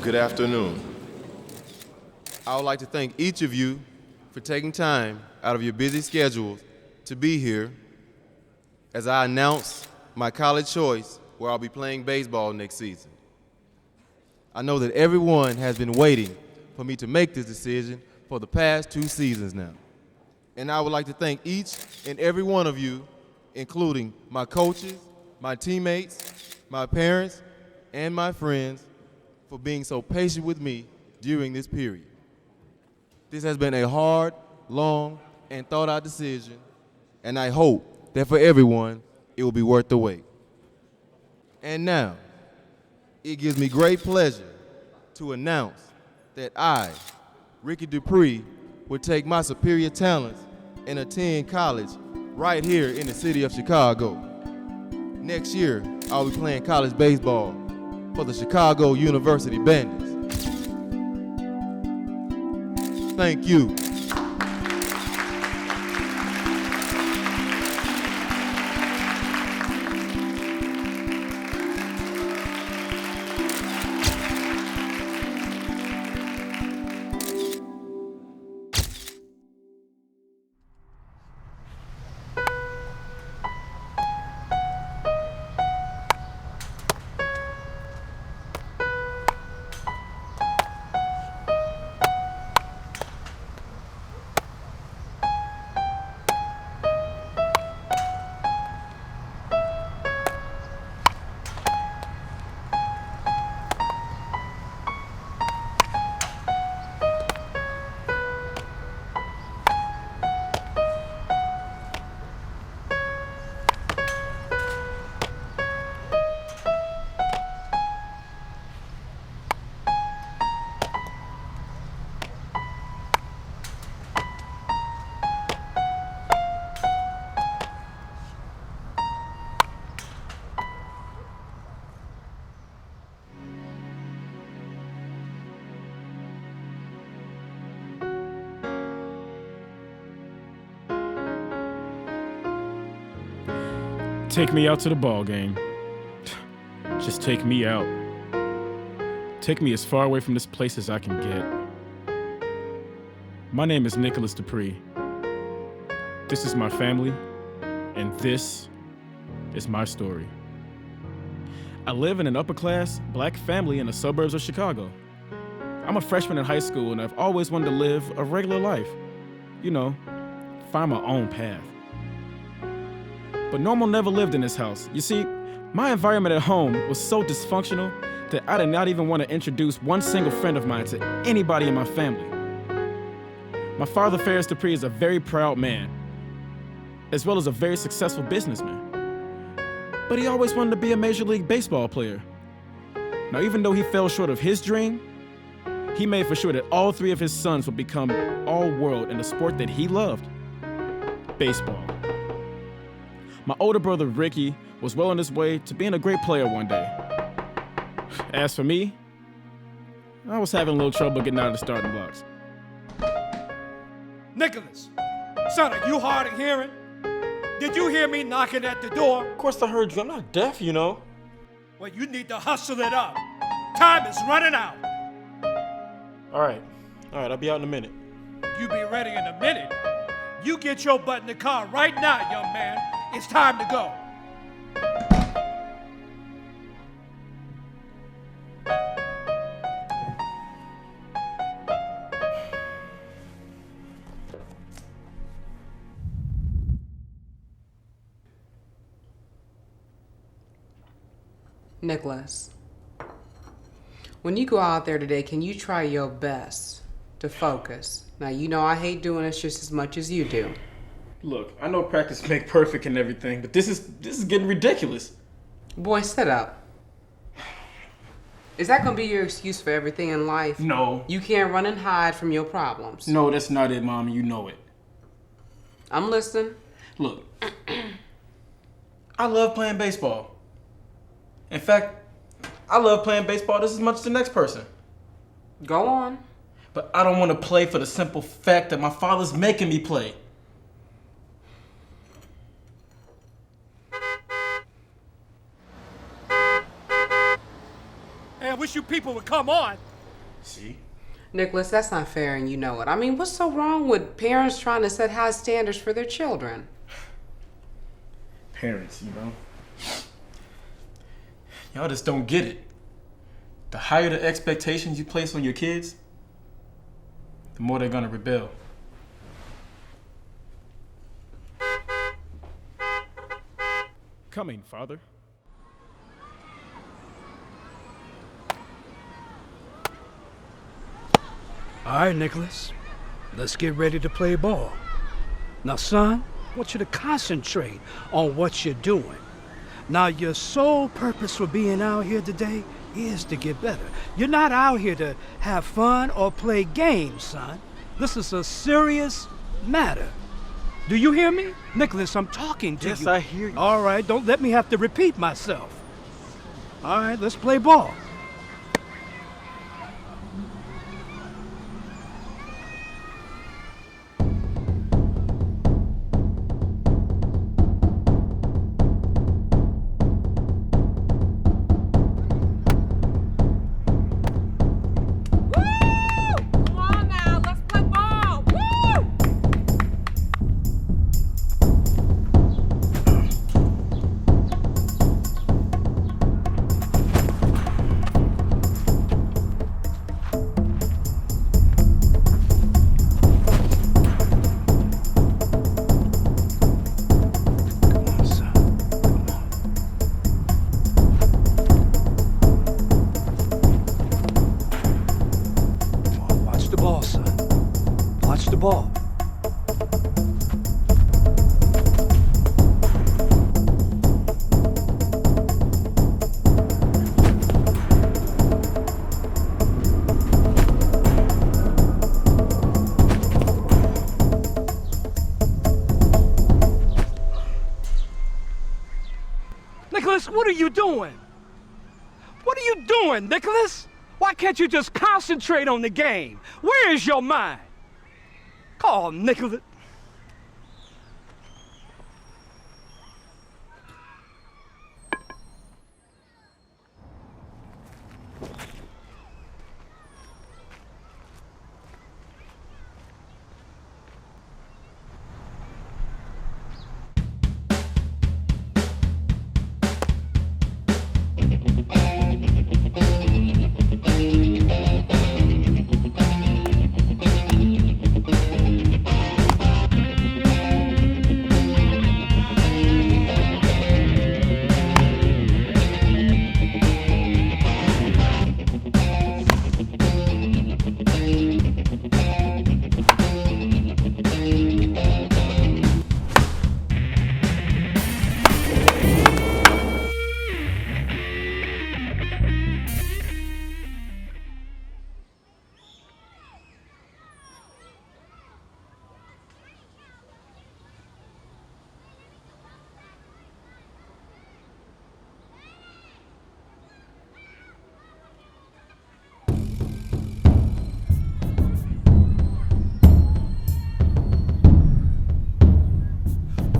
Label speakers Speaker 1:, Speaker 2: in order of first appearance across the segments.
Speaker 1: Good afternoon. I would like to thank each of you for taking time out of your busy schedules to be here as I announce my college choice where I'll be playing baseball next season. I know that everyone has been waiting for me to make this decision for the past 2 seasons now. And I would like to thank each and every one of you, including my coaches, my teammates, my parents, and my friends, for being so patient with me during this period. This has been a hard, long, and thought-out decision, and I hope that for everyone, it will be worth the wait. And now, it gives me great pleasure to announce that I, Ricky Dupree, will take my superior talents and attend college right here in the city of Chicago. Next year, I'll be playing college baseball for the Chicago University Bandits. Thank you.
Speaker 2: Take me out to the ball game. Just take me out. Take me as far away from this place as I can get. My name is Nicholas Dupree. This is my family, and this is my story. I live in an upper-class black family in the suburbs of Chicago. I'm a freshman in high school, and I've always wanted to live a regular life. You know, find my own path. But normal never lived in this house. You see, my environment at home was so dysfunctional that I did not even want to introduce one single friend of mine to anybody in my family. My father, Farris Dupree, is a very proud man, as well as a very successful businessman. But he always wanted to be a Major League Baseball player. Now, even though he fell short of his dream, he made for sure that all 3 of his sons would become all-world in the sport that he loved, baseball. My older brother, Ricky, was well on his way to being a great player one day. As for me, I was having a little trouble getting out of the starting blocks.
Speaker 3: Nicholas, son, are you hard of hearing? Did you hear me knocking at the door?
Speaker 4: Of course I heard you. I'm not deaf, you know.
Speaker 3: Well, you need to hustle it up. Time is running out.
Speaker 4: All right, I'll be out in a minute.
Speaker 3: You be ready in a minute. You get your butt in the car right now, young man. It's time to go.
Speaker 5: Nicholas, when you go out there today, can you try your best to focus? Now, you know I hate doing this just as much as you do.
Speaker 4: Look, I know practice make perfect and everything, but this is getting ridiculous.
Speaker 5: Boy, sit up. Is that gonna be your excuse for everything in life?
Speaker 4: No.
Speaker 5: You can't run and hide from your problems.
Speaker 4: No, that's not it, Mom. You know it.
Speaker 5: I'm listening.
Speaker 4: Look, I love playing baseball. In fact, I love playing baseball just as much as the next person.
Speaker 5: Go on.
Speaker 4: But I don't want to play for the simple fact that my father's making me play.
Speaker 3: Hey, I wish you people would come on.
Speaker 4: See?
Speaker 5: Nicholas, that's not fair and you know it. I mean, what's so wrong with parents trying to set high standards for their children?
Speaker 4: Parents, you know. Y'all just don't get it. The higher the expectations you place on your kids, the more they're gonna rebel.
Speaker 2: Coming, Father.
Speaker 3: All right, Nicholas. Let's get ready to play ball. Now, son, I want you to concentrate on what you're doing. Now, your sole purpose for being out here today is to get better. You're not out here to have fun or play games, son. This is a serious matter. Do you hear me? Nicholas, I'm talking to you.
Speaker 4: Yes, I hear you.
Speaker 3: All right, don't let me have to repeat myself. All right, let's play ball. Ball. Nicholas, what are you doing? What are you doing, Nicholas? Why can't you just concentrate on the game? Where is your mind? Call Nicholas.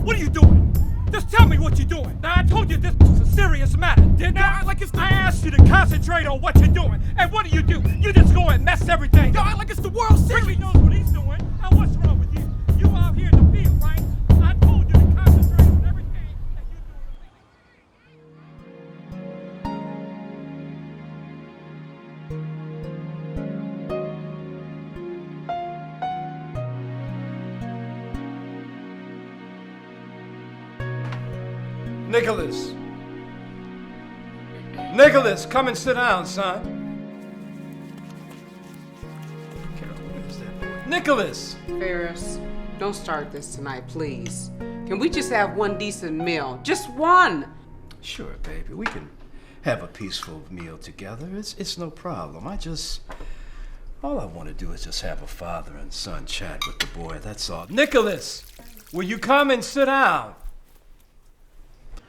Speaker 3: What are you doing? Just tell me what you're doing. Now, I told you this was a serious matter, didn't I? I asked you to concentrate on what you're doing. And what do? You just go and mess everything up. Like it's the World Series. Ricky knows what he's doing. Now, what's wrong with you? You out here in the field, right? I told you to concentrate on everything that you're doing. Nicholas. Nicholas, come and sit down, son. Carol, what is that boy? Nicholas!
Speaker 5: Farris, don't start this tonight, please. Can we just have one decent meal? Just one!
Speaker 6: Sure, baby. We can have a peaceful meal together. It's no problem. All I want to do is just have a father and son chat with the boy. That's all.
Speaker 3: Nicholas, will you come and sit down?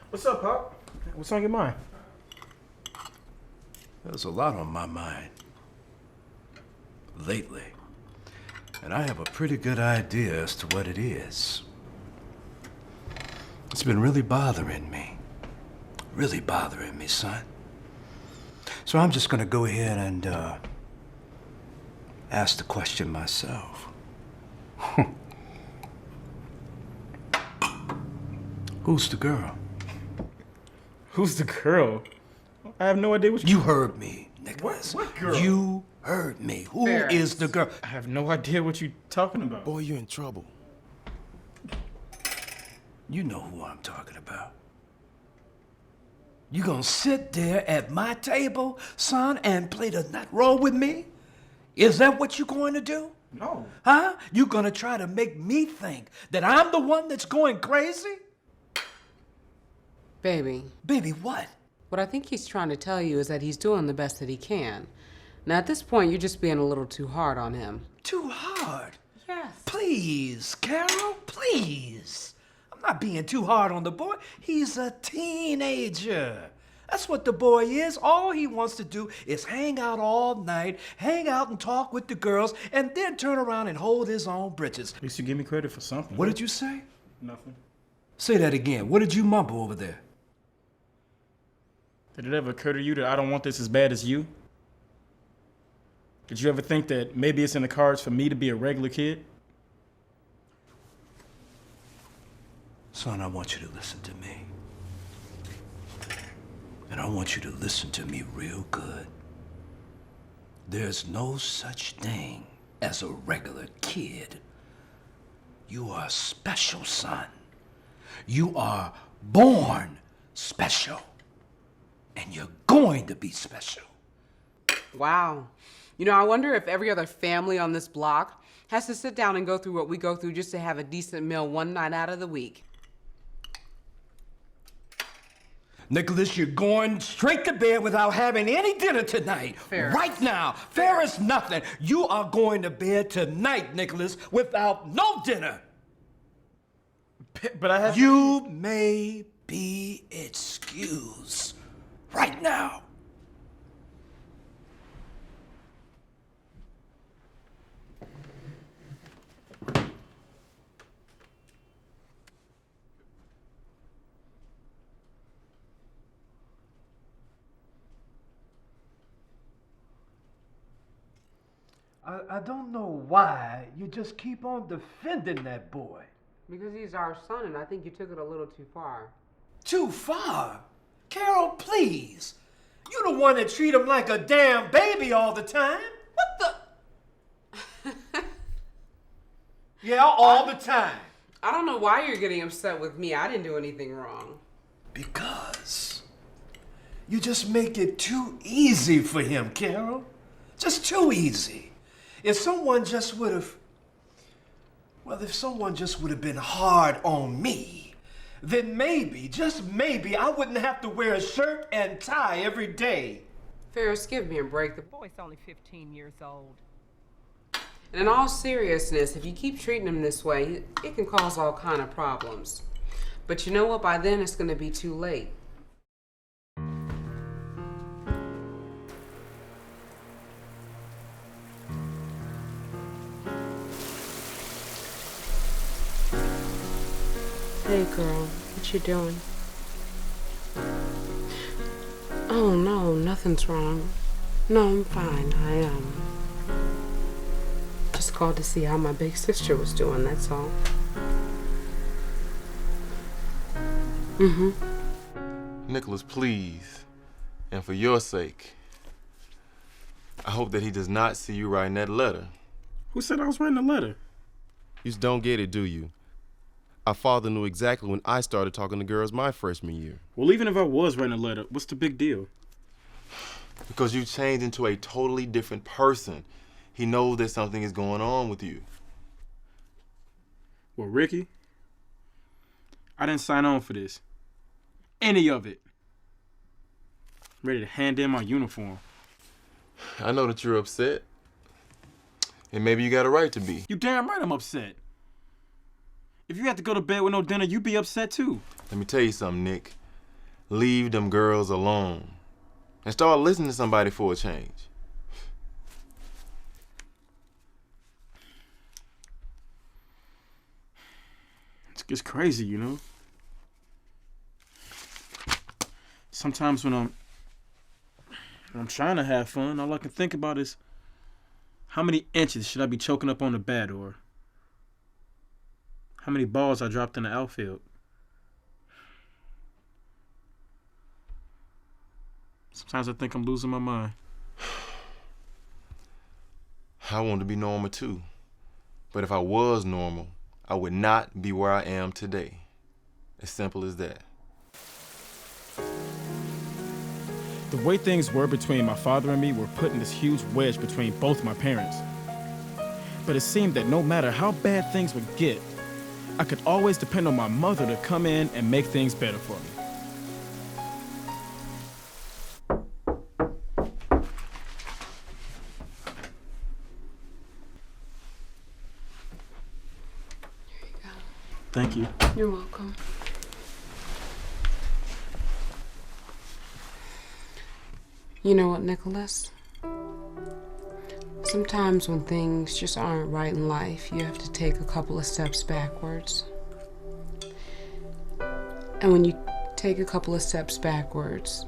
Speaker 4: What's up, Pop? What's on your mind?
Speaker 6: There's a lot on my mind lately, and I have a pretty good idea as to what it is. It's been really bothering me, son. So I'm just gonna go ahead and ask the question myself. Who's the girl?
Speaker 2: Who's the girl? I have no idea what
Speaker 6: You heard me, Nicholas.
Speaker 2: What girl?
Speaker 6: You heard me. Who
Speaker 5: Farris.
Speaker 6: is the girl?
Speaker 2: I have no idea what you're talking about.
Speaker 1: Boy, you're in trouble.
Speaker 6: You know who I'm talking about. You gonna sit there at my table, son, and play the nut roll with me? Is that what you going to do?
Speaker 2: No.
Speaker 6: Huh? You gonna try to make me think that I'm the one that's going crazy?
Speaker 5: Baby,
Speaker 6: Baby, what?
Speaker 5: what I think he's trying to tell you is that he's doing the best that he can. Now, at this point, you're just being a little too hard on him.
Speaker 6: Too hard.
Speaker 5: Yes.
Speaker 6: Please, Carol, please. I'm not being too hard on the boy. He's a teenager. That's what the boy is. All he wants to do is hang out all night, hang out and talk with the girls, and then turn around and hold his own britches.
Speaker 2: At least you give me credit for something.
Speaker 6: What did you say?
Speaker 2: Nothing.
Speaker 6: Say that again. What did you mumble over there?
Speaker 2: Did it ever occur to you that I don't want this as bad as you? Did you ever think that maybe it's in the cards for me to be a regular kid?
Speaker 6: Son, I want you to listen to me. And I want you to listen to me real good. There's no such thing as a regular kid. You are special, son. You are born special. And you're going to be special.
Speaker 5: Wow. You know, I wonder if every other family on this block has to sit down and go through what we go through just to have a decent meal one night out of the week.
Speaker 6: Nicholas, you're going straight to bed without having any dinner tonight.
Speaker 5: Farris.
Speaker 6: Right now. Farris, nothing. You are going to bed tonight, Nicholas, without no dinner.
Speaker 2: But I have...
Speaker 6: You may be excused right now. I don't know why you just keep on defending that boy.
Speaker 5: Because he's our son, and I think you took it a little too far.
Speaker 6: Too far? Carol, please. You the one that treat him like a damn baby all the time.
Speaker 5: What the?
Speaker 6: Yeah, all the time.
Speaker 5: I don't know why you're getting upset with me. I didn't do anything wrong.
Speaker 6: Because you just make it too easy for him, Carol. Just too easy. If someone just would have, if someone just would have been hard on me, then maybe, just maybe, I wouldn't have to wear a shirt and tie every day.
Speaker 5: Farris, give me a break. The
Speaker 7: Boy's only 15 years old.
Speaker 5: And in all seriousness, if you keep treating him this way, it can cause all kind of problems. But you know what? By then, it's going to be too late. Hey, girl, what you doing? Oh, no, nothing's wrong. No, I'm fine. I just called to see how my big sister was doing, that's all.
Speaker 1: Nicholas, please, and for your sake, I hope that he does not see you writing that letter.
Speaker 2: Who said I was writing a letter?
Speaker 1: You just don't get it, do you? Our father knew exactly when I started talking to girls my freshman year.
Speaker 2: Well, even if I was writing a letter, what's the big deal?
Speaker 1: Because you changed into a totally different person. He knows that something is going on with you.
Speaker 2: Well, Ricky, I didn't sign on for this. Any of it. I'm ready to hand in my uniform.
Speaker 1: I know that you're upset. And maybe you got a right to be.
Speaker 2: You damn right I'm upset. If you had to go to bed with no dinner, you'd be upset too.
Speaker 1: Let me tell you something, Nick. Leave them girls alone. And start listening to somebody for a change.
Speaker 2: It's crazy, you know? Sometimes when I'm trying to have fun, all I can think about is How many inches should I be choking up on the bat, or how many balls I dropped in the outfield? Sometimes I think I'm losing my mind.
Speaker 1: I want to be normal too. But if I was normal, I would not be where I am today. As simple as that.
Speaker 2: The way things were between my father and me were putting this huge wedge between both my parents. But it seemed that no matter how bad things would get, I could always depend on my mother to come in and make things better for me. Thank you.
Speaker 5: You're welcome. You know what, Nicholas? Sometimes when things just aren't right in life, you have to take a couple of steps backwards. And when you take a couple of steps backwards,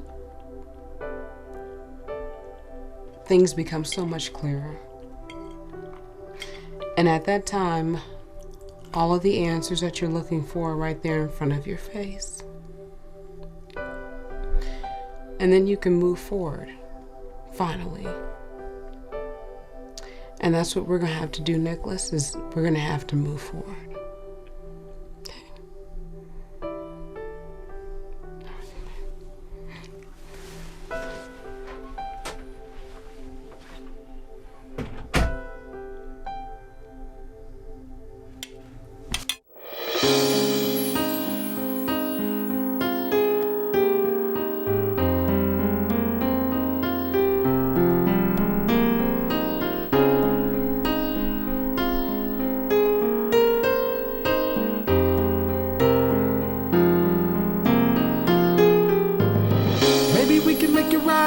Speaker 5: things become so much clearer. And at that time, all of the answers that you're looking for are right there in front of your face. And then you can move forward, finally. And that's what we're gonna have to do, Nicholas, is we're gonna have to move forward.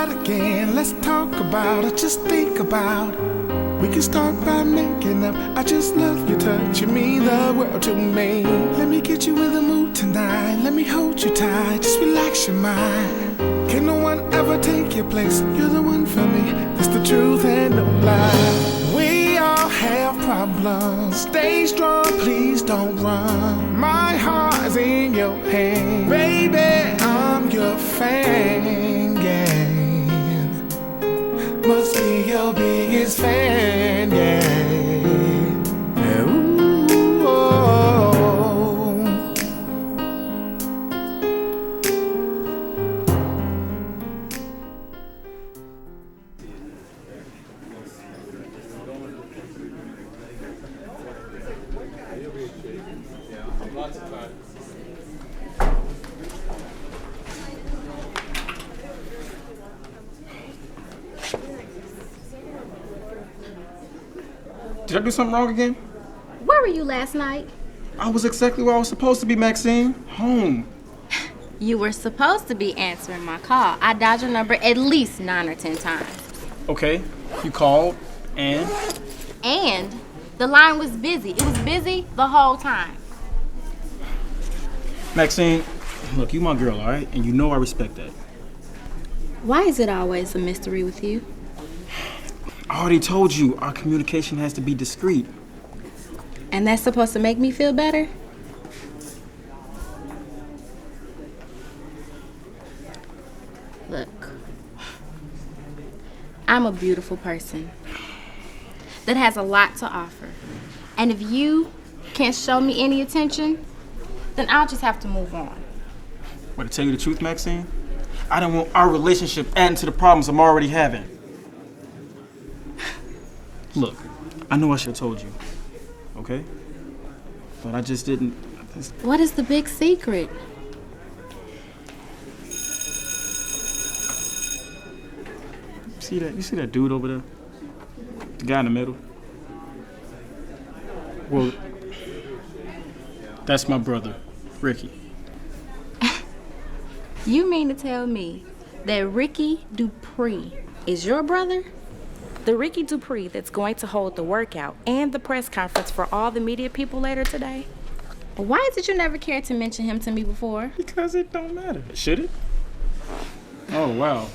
Speaker 8: Again, let's talk about it, just think about it. We can start by making up. I just love you touching me, the world to me. Let me get you in the mood tonight. Let me hold you tight, just relax your mind. Can no one ever take your place? You're the one for me, that's the truth and no lie. We all have problems, stay strong, please don't run. My heart's in your hand, baby, I'm your fan, yeah. Must be your biggest fan, yeah. Ooh, oh.
Speaker 4: Did I do something wrong again?
Speaker 9: Where were you last night?
Speaker 4: I was exactly where I was supposed to be, Maxine. Home.
Speaker 9: You were supposed to be answering my call. I dialed your number at least 9 or 10 times.
Speaker 4: Okay, you called, and?
Speaker 9: And the line was busy. It was busy the whole time.
Speaker 4: Maxine, look, you my girl, all right? And you know I respect that.
Speaker 9: Why is it always a mystery with you?
Speaker 4: I already told you, our communication has to be discreet.
Speaker 9: And that's supposed to make me feel better? Look, I'm a beautiful person that has a lot to offer. And if you can't show me any attention, then I'll just have to move on.
Speaker 4: But to tell you the truth, Maxine, I don't want our relationship adding to the problems I'm already having. Look, I know I should have told you, okay? But I just didn't.
Speaker 9: What is the big secret?
Speaker 4: See that? You see that dude over there? The guy in the middle? Well, that's my brother, Ricky.
Speaker 9: You mean to tell me that Ricky Dupree is your brother? The Ricky Dupree that's going to hold the workout and the press conference for all the media people later today? Why did you never care to mention him to me before?
Speaker 4: Because it don't matter. Should it? Oh, wow.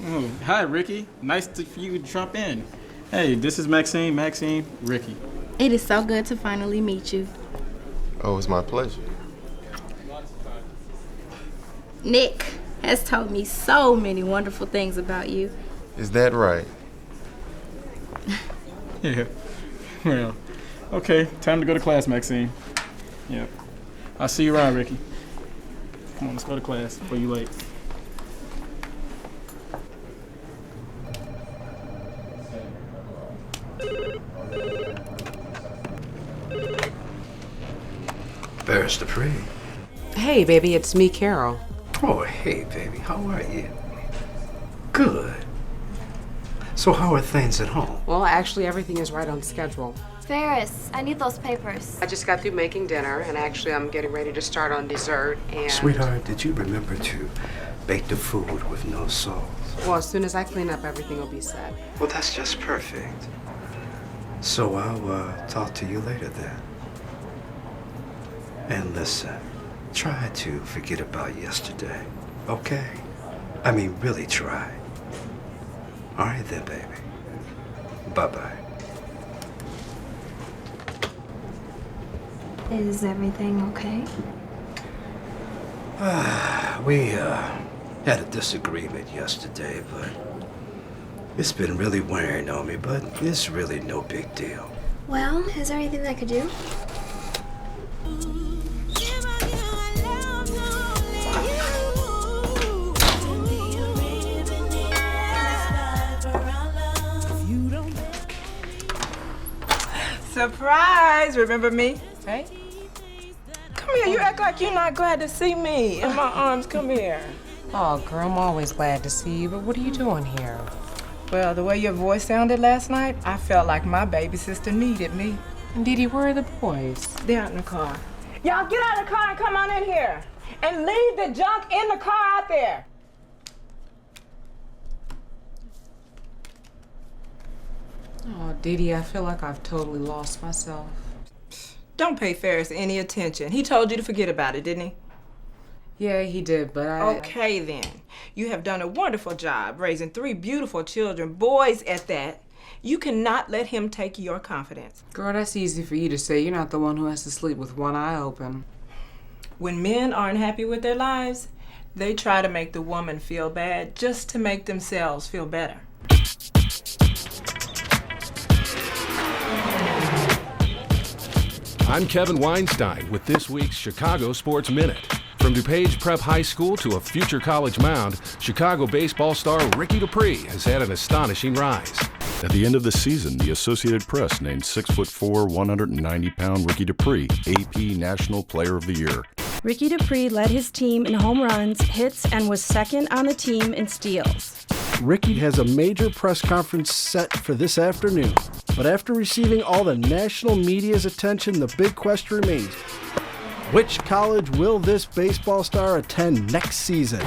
Speaker 4: Oh, hi, Ricky. Nice for you to drop in.
Speaker 2: Hey, this is Maxine, Ricky.
Speaker 9: It is so good to finally meet you.
Speaker 1: Oh, it's my pleasure.
Speaker 9: Nick has told me so many wonderful things about you.
Speaker 1: Is that right?
Speaker 2: Yeah. Well, okay, time to go to class, Maxine. Yep. I'll see you around, Ricky. Come on, let's go to class before you late.
Speaker 6: Farris Dupree.
Speaker 5: Hey, baby, it's me, Carol.
Speaker 6: Oh, hey, baby. How are you? Good. So how are things at home?
Speaker 5: Well, actually, everything is right on schedule.
Speaker 10: Farris, I need those papers.
Speaker 5: I just got through making dinner, and actually, I'm getting ready to start on dessert, and...
Speaker 6: Sweetheart, did you remember to bake the food with no salt?
Speaker 5: Well, as soon as I clean up, everything will be set.
Speaker 6: Well, that's just perfect. So I'll talk to you later then. And listen, try to forget about yesterday, okay? I mean, really try. All right then, baby. Bye-bye.
Speaker 10: Is everything okay?
Speaker 6: We had a disagreement yesterday, but it's been really wearing on me, but it's really no big deal.
Speaker 10: Well, is there anything I could do?
Speaker 7: Surprise! Remember me? Hey? Come here, you act like you're not glad to see me. In my arms, come here.
Speaker 5: Oh, girl, I'm always glad to see you, but what are you doing here?
Speaker 7: Well, the way your voice sounded last night, I felt like my baby sister needed me.
Speaker 5: And Didi, where are the boys?
Speaker 7: They're out in the car. Y'all get out of the car and come on in here. And leave the junk in the car out there.
Speaker 5: Oh, Didi, I feel like I've totally lost myself.
Speaker 7: Don't pay Farris any attention. He told you to forget about it, didn't he?
Speaker 5: Yeah, he did, but I...
Speaker 7: Okay, then. You have done a wonderful job raising 3 beautiful children, boys at that. You cannot let him take your confidence.
Speaker 5: Girl, that's easy for you to say. You're not the one who has to sleep with one eye open.
Speaker 7: When men aren't happy with their lives, they try to make the woman feel bad just to make themselves feel better.
Speaker 11: I'm Kevin Weinstein with this week's Chicago Sports Minute. From DuPage Prep High School to a future college mound, Chicago baseball star Ricky Dupree has had an astonishing rise.
Speaker 12: At the end of the season, the Associated Press named 6'4", 190-pound Ricky Dupree AP National Player of the Year.
Speaker 13: Ricky Dupree led his team in home runs, hits, and was second on the team in steals.
Speaker 14: Ricky has a major press conference set for this afternoon. But after receiving all the national media's attention, the big question remains: which college will this baseball star attend next season?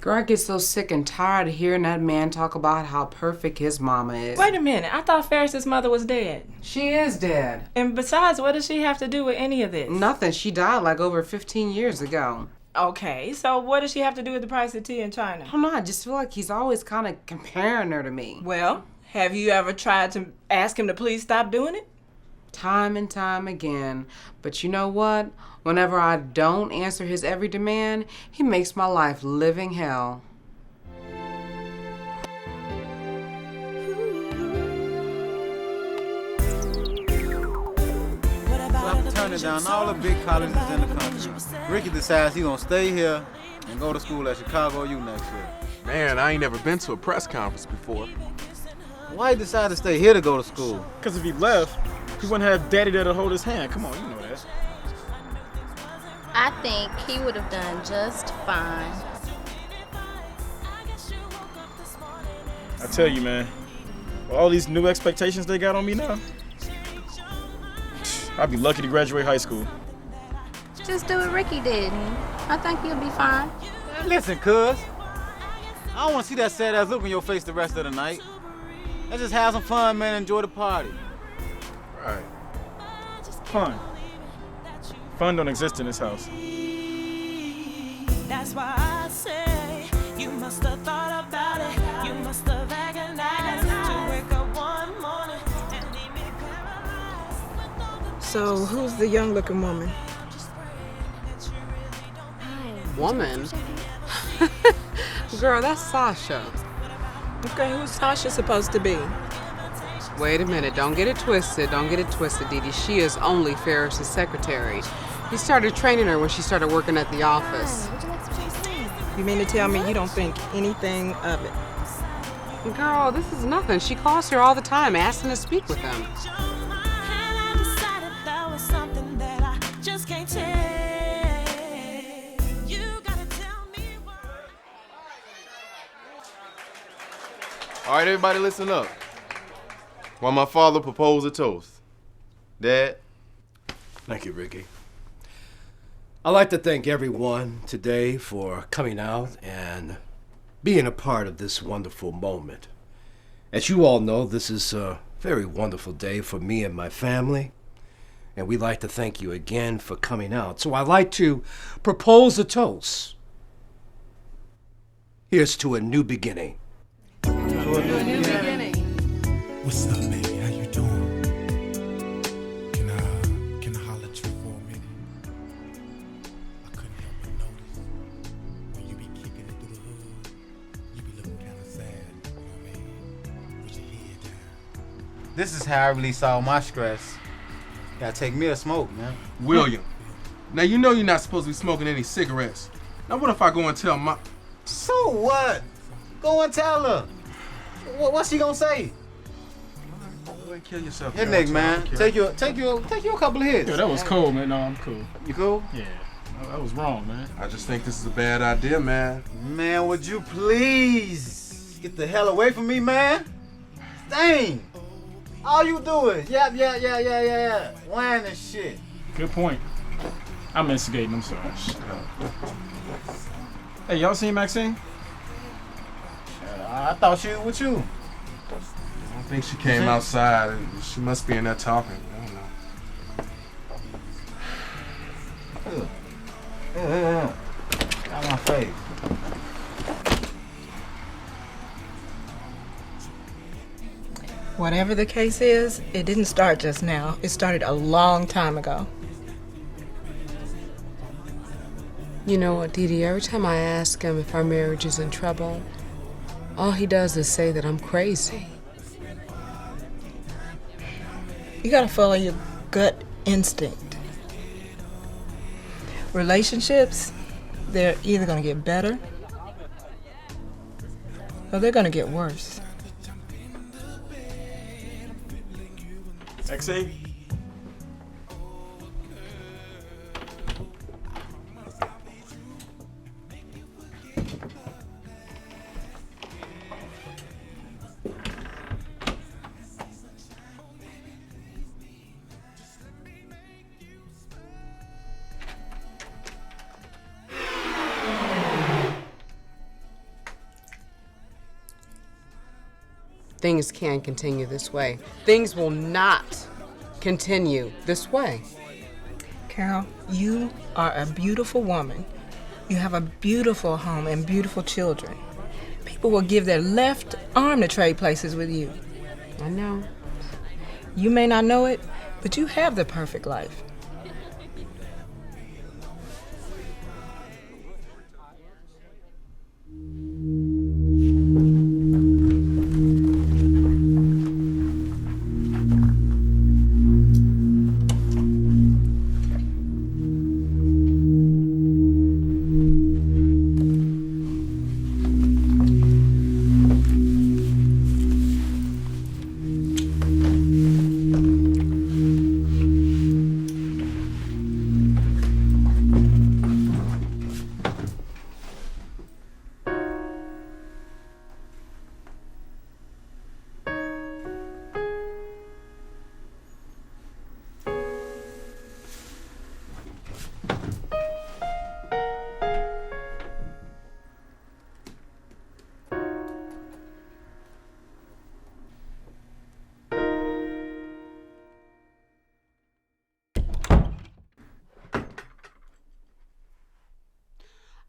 Speaker 5: Girl, I get so sick and tired of hearing that man talk about how perfect his mama is.
Speaker 7: Wait a minute. I thought Farris's mother was dead.
Speaker 5: She is dead.
Speaker 7: And besides, what does she have to do with any of this?
Speaker 5: Nothing. She died like over 15 years ago.
Speaker 7: Okay, so what does she have to do with the price of tea in China?
Speaker 5: I don't know. I just feel like he's always kind of comparing her to me.
Speaker 7: Well, have you ever tried to ask him to please stop doing it?
Speaker 5: Time and time again. But you know what? Whenever I don't answer his every demand, he makes my life living hell.
Speaker 15: After turning down all the big colleges in the country, Ricky decides he's gonna stay here and go to school at Chicago U next year.
Speaker 16: Man, I ain't never been to a press conference before.
Speaker 15: Why he decide to stay here to go to school?
Speaker 2: Because if he left, he wouldn't have daddy there to hold his hand. Come on, you know that.
Speaker 9: I think he would have done just fine.
Speaker 2: I tell you, man, with all these new expectations they got on me now, I'd be lucky to graduate high school.
Speaker 9: Just do what Ricky did, and I think you'll be fine.
Speaker 15: Man, listen, cuz, I don't want to see that sad-ass look on your face the rest of the night. Let's just have some fun, man, and enjoy the party.
Speaker 16: Right.
Speaker 2: Fun. Fun don't exist in this house.
Speaker 17: That's why I say you must have thought about it. You must have agonized.
Speaker 7: So, who's the young-looking woman?
Speaker 5: Woman? Girl, that's Sasha.
Speaker 7: Okay, who's Sasha supposed to be?
Speaker 5: Wait a minute, don't get it twisted. Don't get it twisted, Dee Dee. She is only Farris' secretary. He started training her when she started working at the office.
Speaker 7: You mean to tell me you don't think anything of it?
Speaker 5: Girl, this is nothing. She calls her all the time, asking to speak with him.
Speaker 1: All right, everybody listen up. While my father proposed a toast. Dad?
Speaker 6: Thank you, Ricky. I'd like to thank everyone today for coming out and being a part of this wonderful moment. As you all know, this is a very wonderful day for me and my family, and we'd like to thank you again for coming out. So I'd like to propose a toast. Here's to a new beginning.
Speaker 8: What's up, baby? How you doing? Can I holler at you for a minute? I couldn't help but notice when you be kicking it through the hood, you be looking kind of sad, you know what I mean? Put your head down.
Speaker 15: This is how I release all my stress. Gotta take me a smoke, man.
Speaker 16: William, now you know you're not supposed to be smoking any cigarettes. Now what if I go and tell my...
Speaker 15: So what? Go and tell her. What's she gonna say?
Speaker 16: Go and kill yourself.
Speaker 15: Your Nick, man. Take you a couple of hits.
Speaker 2: Yeah, that was cool, man. No, I'm cool.
Speaker 15: You cool?
Speaker 2: Yeah. No, that was wrong, man.
Speaker 16: I just think this is a bad idea, man.
Speaker 15: Man, would you please get the hell away from me, man? Dang. All you do is yeah. Whine and shit.
Speaker 2: Good point. I'm instigating. I'm sorry. Shut up. Hey, y'all seen Maxine?
Speaker 15: I thought she was with you.
Speaker 16: I don't think she came outside. She must be in there talking. I don't know.
Speaker 15: Yeah. Got my face.
Speaker 7: Whatever the case is, it didn't start just now. It started a long time ago.
Speaker 5: You know what, Dee Dee? Every time I ask him if our marriage is in trouble, all he does is say that I'm crazy.
Speaker 7: You gotta follow your gut instinct. Relationships, they're either gonna get better or they're gonna get worse.
Speaker 2: Maxine?
Speaker 5: Things can't continue this way. Things will not continue this way.
Speaker 7: Carol, you are a beautiful woman. You have a beautiful home and beautiful children. People will give their left arm to trade places with you.
Speaker 5: I know.
Speaker 7: You may not know it, but you have the perfect life.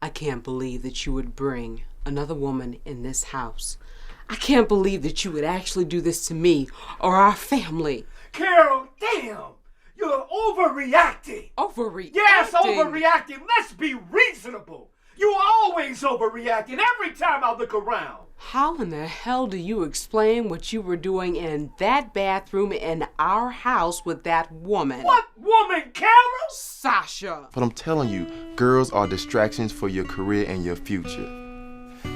Speaker 5: I can't believe that you would bring another woman in this house. I can't believe that you would actually do this to me or our family.
Speaker 6: Carol, damn! You're overreacting.
Speaker 5: Overreacting?
Speaker 6: Yes, overreacting. Let's be reasonable. You always overreacting every time I look around.
Speaker 5: How in the hell do you explain what you were doing in that bathroom in our house with that woman?
Speaker 6: What woman, Carol?
Speaker 5: Sasha.
Speaker 1: But I'm telling you, girls are distractions for your career and your future.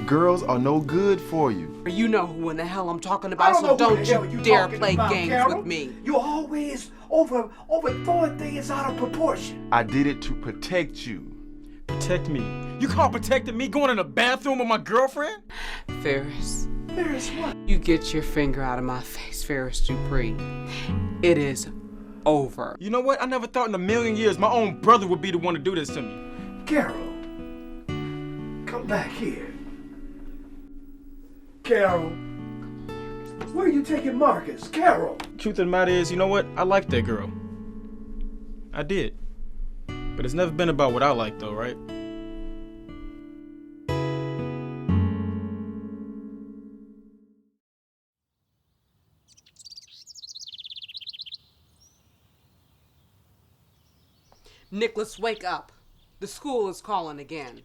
Speaker 1: Girls are no good for you.
Speaker 5: You know who in the hell I'm talking about, so don't you dare play games
Speaker 6: Carol.
Speaker 5: with me.
Speaker 6: You always overthrowing things out of proportion.
Speaker 1: I did it to protect you.
Speaker 2: Protect me? You call protecting me going in the bathroom with my girlfriend?
Speaker 5: Farris.
Speaker 6: Farris what?
Speaker 5: You get your finger out of my face, Farris Dupree. It is over.
Speaker 2: You know what? I never thought in a million years my own brother would be the one to do this to me.
Speaker 6: Carol, come back here. Carol, where are you taking Marcus? Carol.
Speaker 2: Truth of the matter is, you know what? I liked that girl. I did. But it's never been about what I like, though, right?
Speaker 5: Nicholas, wake up. The school is calling again.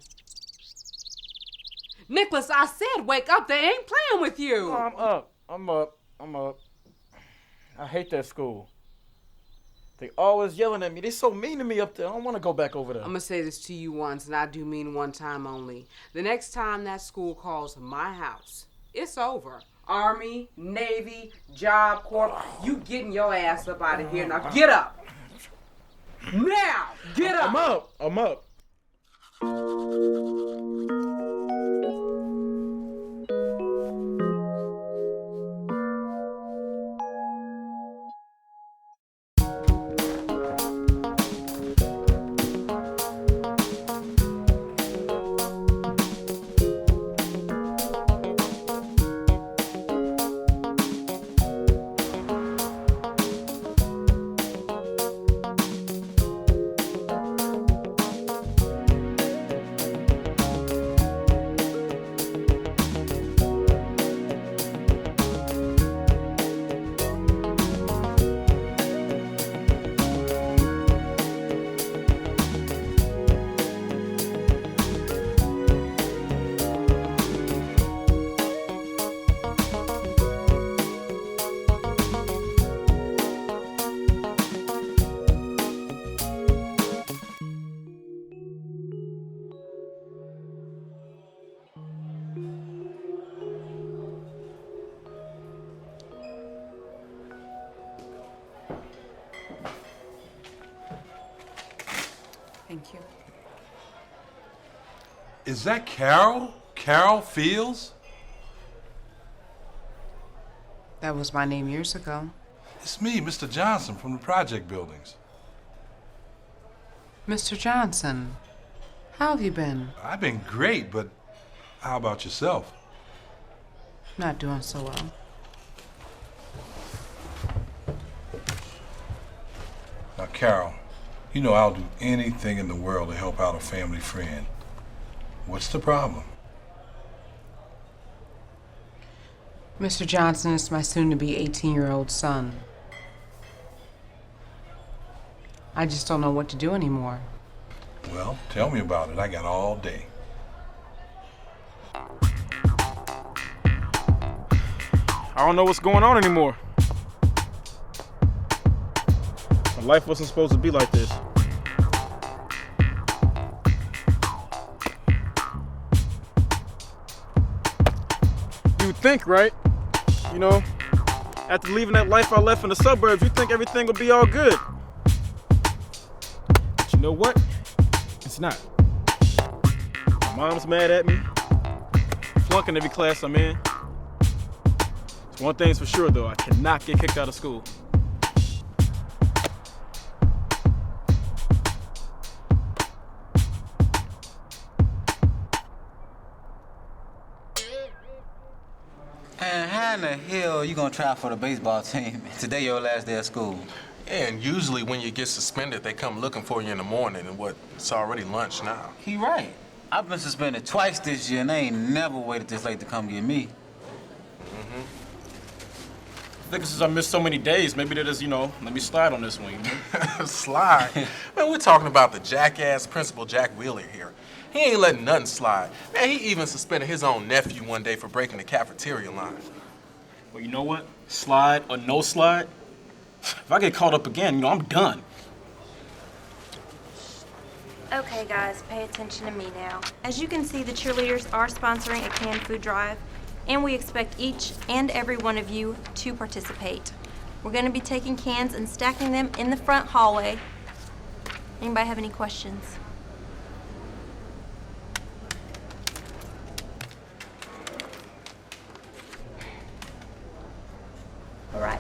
Speaker 5: Nicholas, I said wake up. They ain't playing with you.
Speaker 2: Oh, I'm up. I hate that school. They always yelling at me. They so mean to me up there. I don't want to go back over there.
Speaker 5: I'm going to say this to you once, and I do mean one time only. The next time that school calls my house, it's over. Army, Navy, Job Corps, you getting your ass up out of here. Now get up. Now, get up.
Speaker 2: I'm up.
Speaker 5: Thank you.
Speaker 17: Is that Carol? Carol Fields?
Speaker 5: That was my name years ago.
Speaker 17: It's me, Mr. Johnson from the project buildings.
Speaker 5: Mr. Johnson, how have you been?
Speaker 17: I've been great, but how about yourself?
Speaker 5: Not doing so well.
Speaker 17: Now, Carol, you know I'll do anything in the world to help out a family friend. What's the problem?
Speaker 5: Mr. Johnson is my soon-to-be 18-year-old son. I just don't know what to do anymore.
Speaker 17: Well, tell me about it. I got all day.
Speaker 2: I don't know what's going on anymore. My life wasn't supposed to be like this. You'd think, right? You know, after leaving that life I left in the suburbs, you'd think everything would be all good. But you know what? It's not. My mom's mad at me. I'm flunking every class I'm in. One thing's for sure, though, I cannot get kicked out of school.
Speaker 15: And how in the hell are you gonna try for the baseball team? Today your last day of school.
Speaker 16: Yeah, and usually when you get suspended, they come looking for you in the morning, and it's already lunch now.
Speaker 15: He right. I've been suspended twice this year, and they ain't never waited this late to come get me.
Speaker 2: Figure since I missed so many days, maybe they just, let me slide on this one.
Speaker 16: Slide? Man, we're talking about the jackass Principal Jack Wheeler here. He ain't letting nothing slide. Man, he even suspended his own nephew one day for breaking the cafeteria line.
Speaker 2: Well, you know what? Slide or no slide, if I get caught up again, I'm done.
Speaker 18: Okay, guys, pay attention to me now. As you can see, the cheerleaders are sponsoring a canned food drive, and we expect each and every one of you to participate. We're going to be taking cans and stacking them in the front hallway. Anybody have any questions? All right.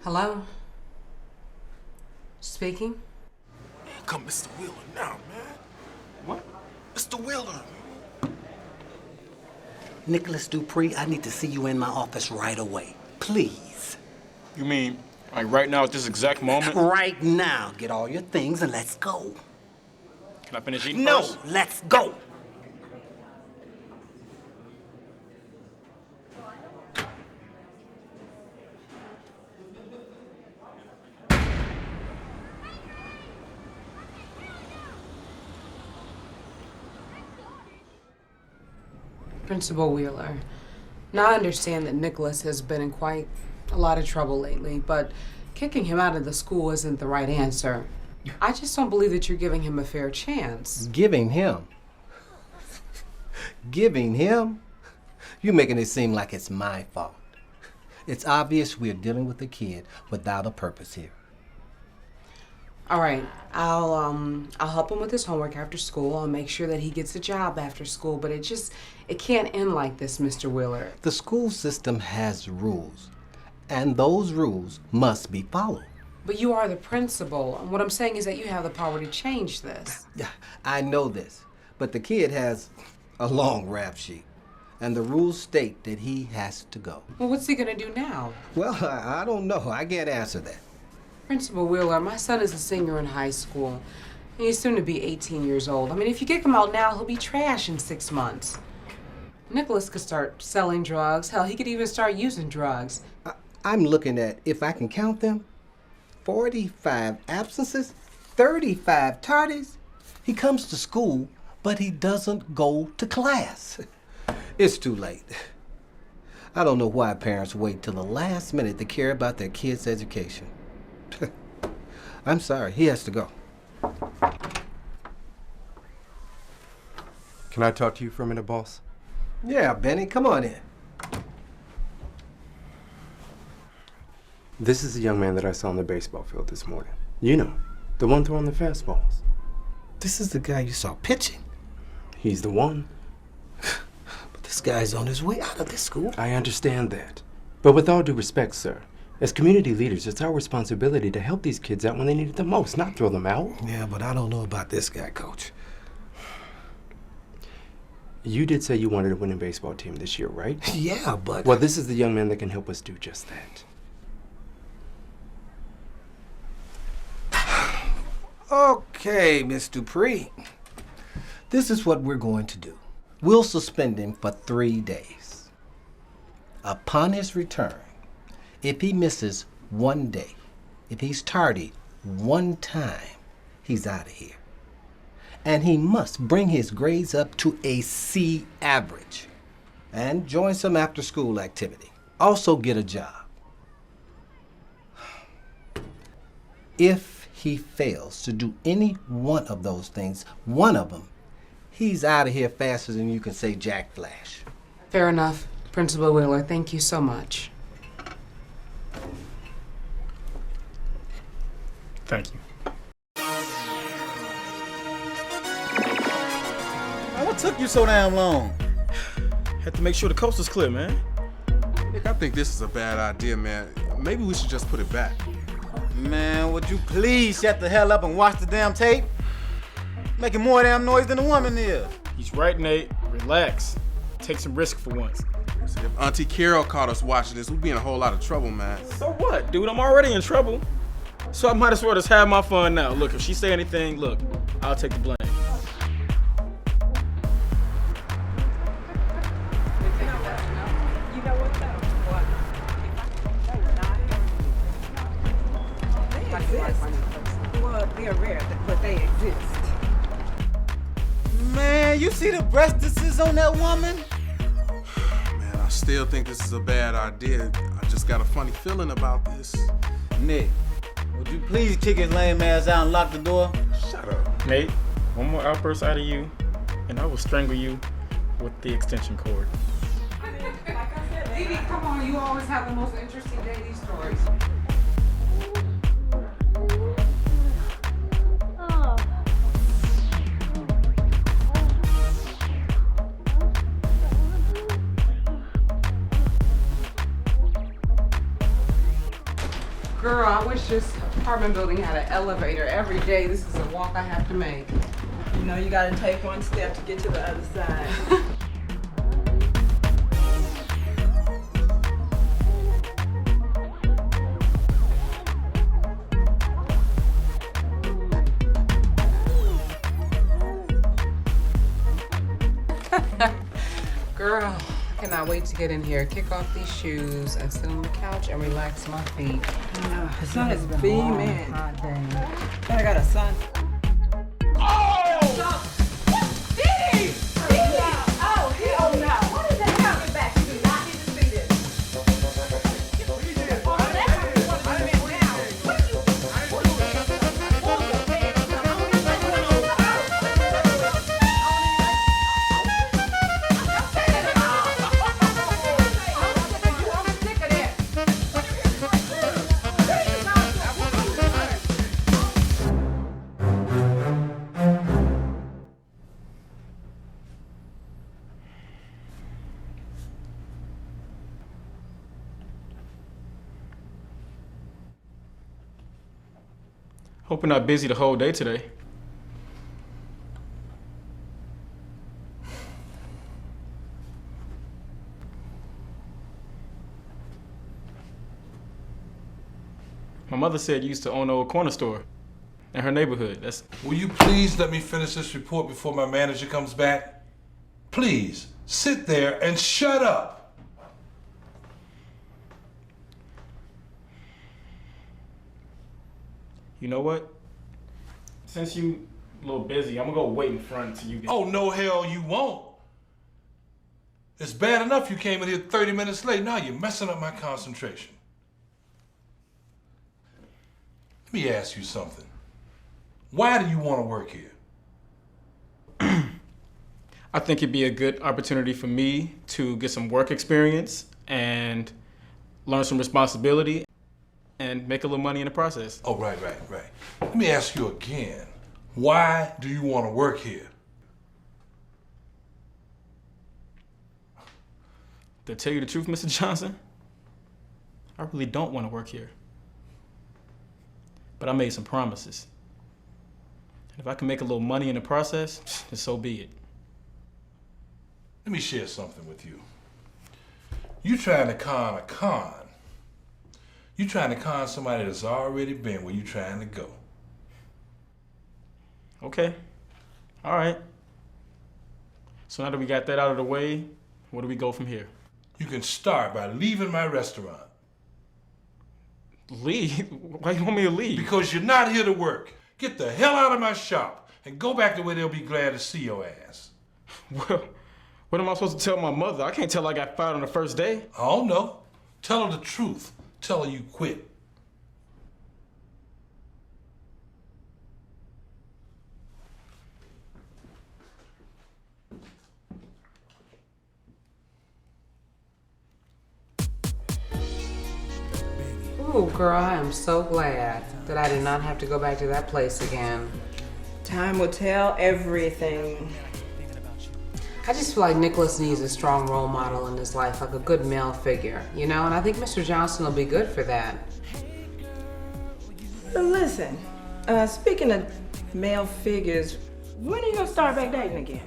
Speaker 5: Hello? Speaking?
Speaker 16: Man, come Mr. Wheeler now, man. What? Mr. Wheeler.
Speaker 19: Nicholas Dupree, I need to see you in my office right away. Please.
Speaker 2: You mean, like right now at this exact moment?
Speaker 19: Right now. Get all your things and let's go.
Speaker 2: Can I finish eating
Speaker 19: No,
Speaker 2: first?
Speaker 19: let's go.
Speaker 5: Principal Wheeler, now I understand that Nicholas has been in quite a lot of trouble lately, but kicking him out of the school isn't the right answer. I just don't believe that you're giving him a fair chance.
Speaker 6: Giving him? Giving him? You're making it seem like it's my fault. It's obvious we're dealing with a kid without a purpose here.
Speaker 5: All right, I'll help him with his homework after school. I'll make sure that he gets a job after school, but it can't end like this, Mr. Wheeler.
Speaker 6: The school system has rules, and those rules must be followed.
Speaker 5: But you are the principal, and what I'm saying is that you have the power to change this.
Speaker 6: Yeah, I know this, but the kid has a long rap sheet, and the rules state that he has to go.
Speaker 5: Well, what's he gonna do now?
Speaker 6: Well, I don't know. I can't answer that.
Speaker 5: Principal Wheeler, my son is a senior in high school, and he's soon to be 18 years old. I mean, if you kick him out now, he'll be trash in 6 months. Nicholas could start selling drugs. Hell, he could even start using drugs.
Speaker 6: I'm looking at, if I can count them, 45 absences, 35 tardies. He comes to school, but he doesn't go to class. It's too late. I don't know why parents wait till the last minute to care about their kids' education. I'm sorry, he has to go.
Speaker 20: Can I talk to you for a minute, boss?
Speaker 6: Yeah, Benny, come on in.
Speaker 20: This is the young man that I saw on the baseball field this morning. You know, the one throwing the fastballs.
Speaker 6: This is the guy you saw pitching?
Speaker 20: He's the one.
Speaker 6: But this guy's on his way out of this school.
Speaker 20: I understand that. But with all due respect, sir, as community leaders, it's our responsibility to help these kids out when they need it the most, not throw them out.
Speaker 6: Yeah, but I don't know about this guy, Coach.
Speaker 20: You did say you wanted to win a baseball team this year, right?
Speaker 6: Yeah, but...
Speaker 20: Well, this is the young man that can help us do just that.
Speaker 6: Okay, Miss Dupree. This is what we're going to do. We'll suspend him for 3 days. Upon his return, if he misses 1 day, if he's tardy 1 time, he's out of here. And he must bring his grades up to a C average and join some after-school activity. Also get a job. If he fails to do any one of those things, one of them, he's out of here faster than you can say Jack Flash.
Speaker 5: Fair enough, Principal Wheeler. Thank you so much.
Speaker 2: Thank you.
Speaker 15: What took you so damn long?
Speaker 2: Had to make sure the coast was clear, man.
Speaker 16: Nick, I think this is a bad idea, man. Maybe we should just put it back.
Speaker 15: Man, would you please shut the hell up and watch the damn tape? Making more damn noise than a woman is.
Speaker 2: He's right, Nate. Relax. Take some risk for once.
Speaker 16: See, if Auntie Carol caught us watching this, we'd be in a whole lot of trouble, man.
Speaker 2: So what, dude? I'm already in trouble. So I might as well just have my fun now. Look, if she say anything, look, I'll take the blame.
Speaker 3: exist.
Speaker 15: Man, you see the breastises on that woman?
Speaker 16: Man, I still think this is a bad idea. I just got a funny feeling about this.
Speaker 15: Nick, would you please kick his lame ass out and lock the door?
Speaker 16: Shut up.
Speaker 2: Nate, one more outburst out of you, and I will strangle you with the extension cord.
Speaker 5: Baby, come on, you always have the most interesting dating stories. Girl, I wish this apartment building had an elevator every day. This is a walk I have to make.
Speaker 7: You know, you gotta take one step to get to the other side.
Speaker 5: Girl, I cannot wait to get in here, kick off these shoes, and sit on the couch and relax my feet.
Speaker 7: The sun is beaming. I got a sun.
Speaker 2: Hope you're not busy the whole day today. My mother said you used to own an old corner store in her neighborhood.
Speaker 17: Will you please let me finish this report before my manager comes back? Please, sit there and shut up.
Speaker 2: You know what? Since you a little busy, I'm gonna go wait in front until you get...
Speaker 17: Oh, no hell you won't. It's bad enough you came in here 30 minutes late. Now you're messing up my concentration. Let me ask you something. Why do you want to work here?
Speaker 2: I think it'd be a good opportunity for me to get some work experience and learn some responsibility and make a little money in the process.
Speaker 17: Oh, right. Let me ask you again. Why do you want to work here?
Speaker 2: To tell you the truth, Mr. Johnson, I really don't want to work here. But I made some promises. And if I can make a little money in the process, then so be it.
Speaker 17: Let me share something with you. You trying to con a con. You trying to con somebody that's already been where you trying to go.
Speaker 2: Okay. All right. So now that we got that out of the way, where do we go from here?
Speaker 17: You can start by leaving my restaurant.
Speaker 2: Leave? Why you want me to leave?
Speaker 17: Because you're not here to work. Get the hell out of my shop and go back to where they'll be glad to see your ass.
Speaker 2: Well, what am I supposed to tell my mother? I can't tell her I got fired on the first day.
Speaker 17: I don't know. Tell her the truth. Tell her you quit.
Speaker 5: Ooh, girl, I am so glad that I did not have to go back to that place again.
Speaker 7: Time will tell everything.
Speaker 5: I just feel like Nicholas needs a strong role model in his life, like a good male figure, you know? And I think Mr. Johnson will be good for that.
Speaker 7: Listen, speaking of male figures, when are you gonna start back dating again?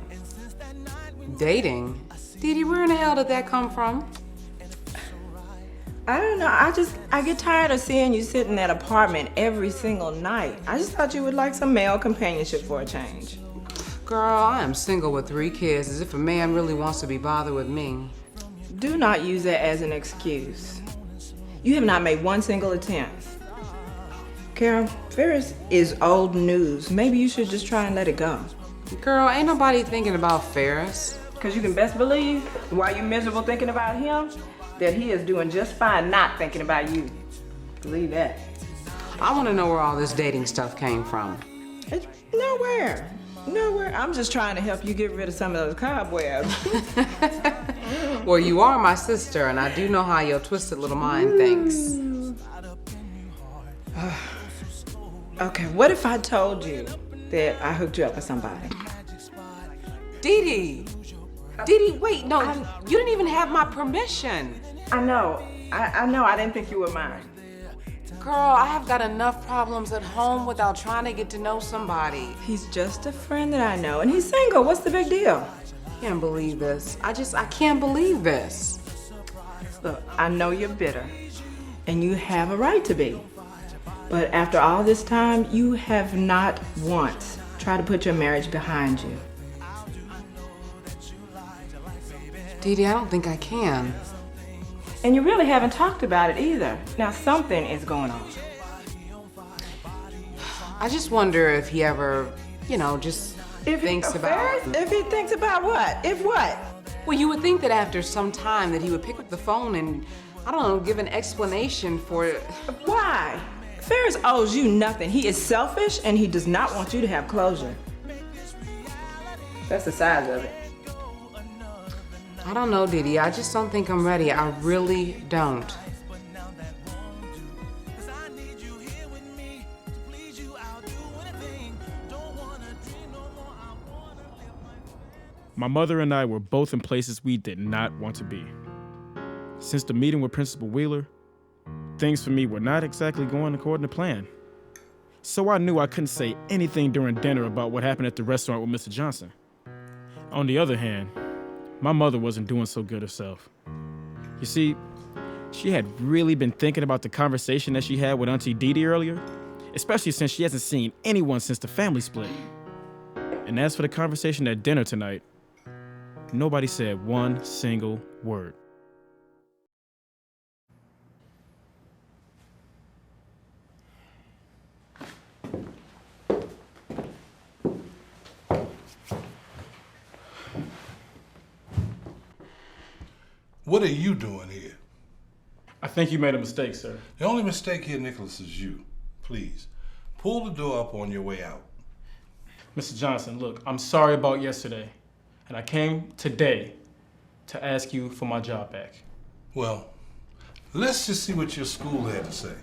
Speaker 5: Dating? Dee Dee, where in the hell did that come from?
Speaker 7: I don't know. I get tired of seeing you sit in that apartment every single night. I just thought you would like some male companionship for a change.
Speaker 5: Girl, I am single with 3 kids, as if a man really wants to be bothered with me.
Speaker 7: Do not use that as an excuse. You have not made one single attempt. Carol, Farris is old news. Maybe you should just try and let it go.
Speaker 5: Girl, ain't nobody thinking about Farris.
Speaker 7: Because you can best believe, while you're miserable thinking about him, that he is doing just fine not thinking about you. Believe that.
Speaker 5: I want to know where all this dating stuff came from.
Speaker 7: It's nowhere. Nowhere. I'm just trying to help you get rid of some of those cobwebs.
Speaker 5: Well, you are my sister, and I do know how your twisted little mind thinks.
Speaker 7: Okay, what if I told you that I hooked you up with somebody?
Speaker 5: Dee Dee, wait, no, you didn't even have my permission.
Speaker 7: I know. I know. I didn't think you were mine.
Speaker 5: Girl, I have got enough problems at home without trying to get to know somebody.
Speaker 7: He's just a friend that I know, and he's single. What's the big deal?
Speaker 5: Can't believe this. I can't believe this.
Speaker 7: Look, I know you're bitter, and you have a right to be. But after all this time, you have not once tried to put your marriage behind you.
Speaker 5: Dee Dee, I don't think I can.
Speaker 7: And you really haven't talked about it either. Now something is going on.
Speaker 5: I just wonder if he ever, just thinks about...
Speaker 7: If he thinks about what? If what?
Speaker 5: Well, you would think that after some time that he would pick up the phone and, I don't know, give an explanation for it.
Speaker 7: Why? Farris owes you nothing. He is selfish and he does not want you to have closure. That's the size of it.
Speaker 5: I don't know, Dee Dee. I just don't think I'm ready. I really don't.
Speaker 2: My mother and I were both in places we did not want to be. Since the meeting with Principal Wheeler, things for me were not exactly going according to plan. So I knew I couldn't say anything during dinner about what happened at the restaurant with Mr. Johnson. On the other hand, my mother wasn't doing so good herself. You see, she had really been thinking about the conversation that she had with Auntie Dee Dee earlier, especially since she hasn't seen anyone since the family split. And as for the conversation at dinner tonight, nobody said one single word.
Speaker 17: What are you doing here?
Speaker 2: I think you made a mistake, sir.
Speaker 17: The only mistake here, Nicholas, is you. Please, pull the door up on your way out.
Speaker 2: Mr. Johnson, look, I'm sorry about yesterday, and I came today to ask you for my job back.
Speaker 17: Well, let's just see what your school had to say.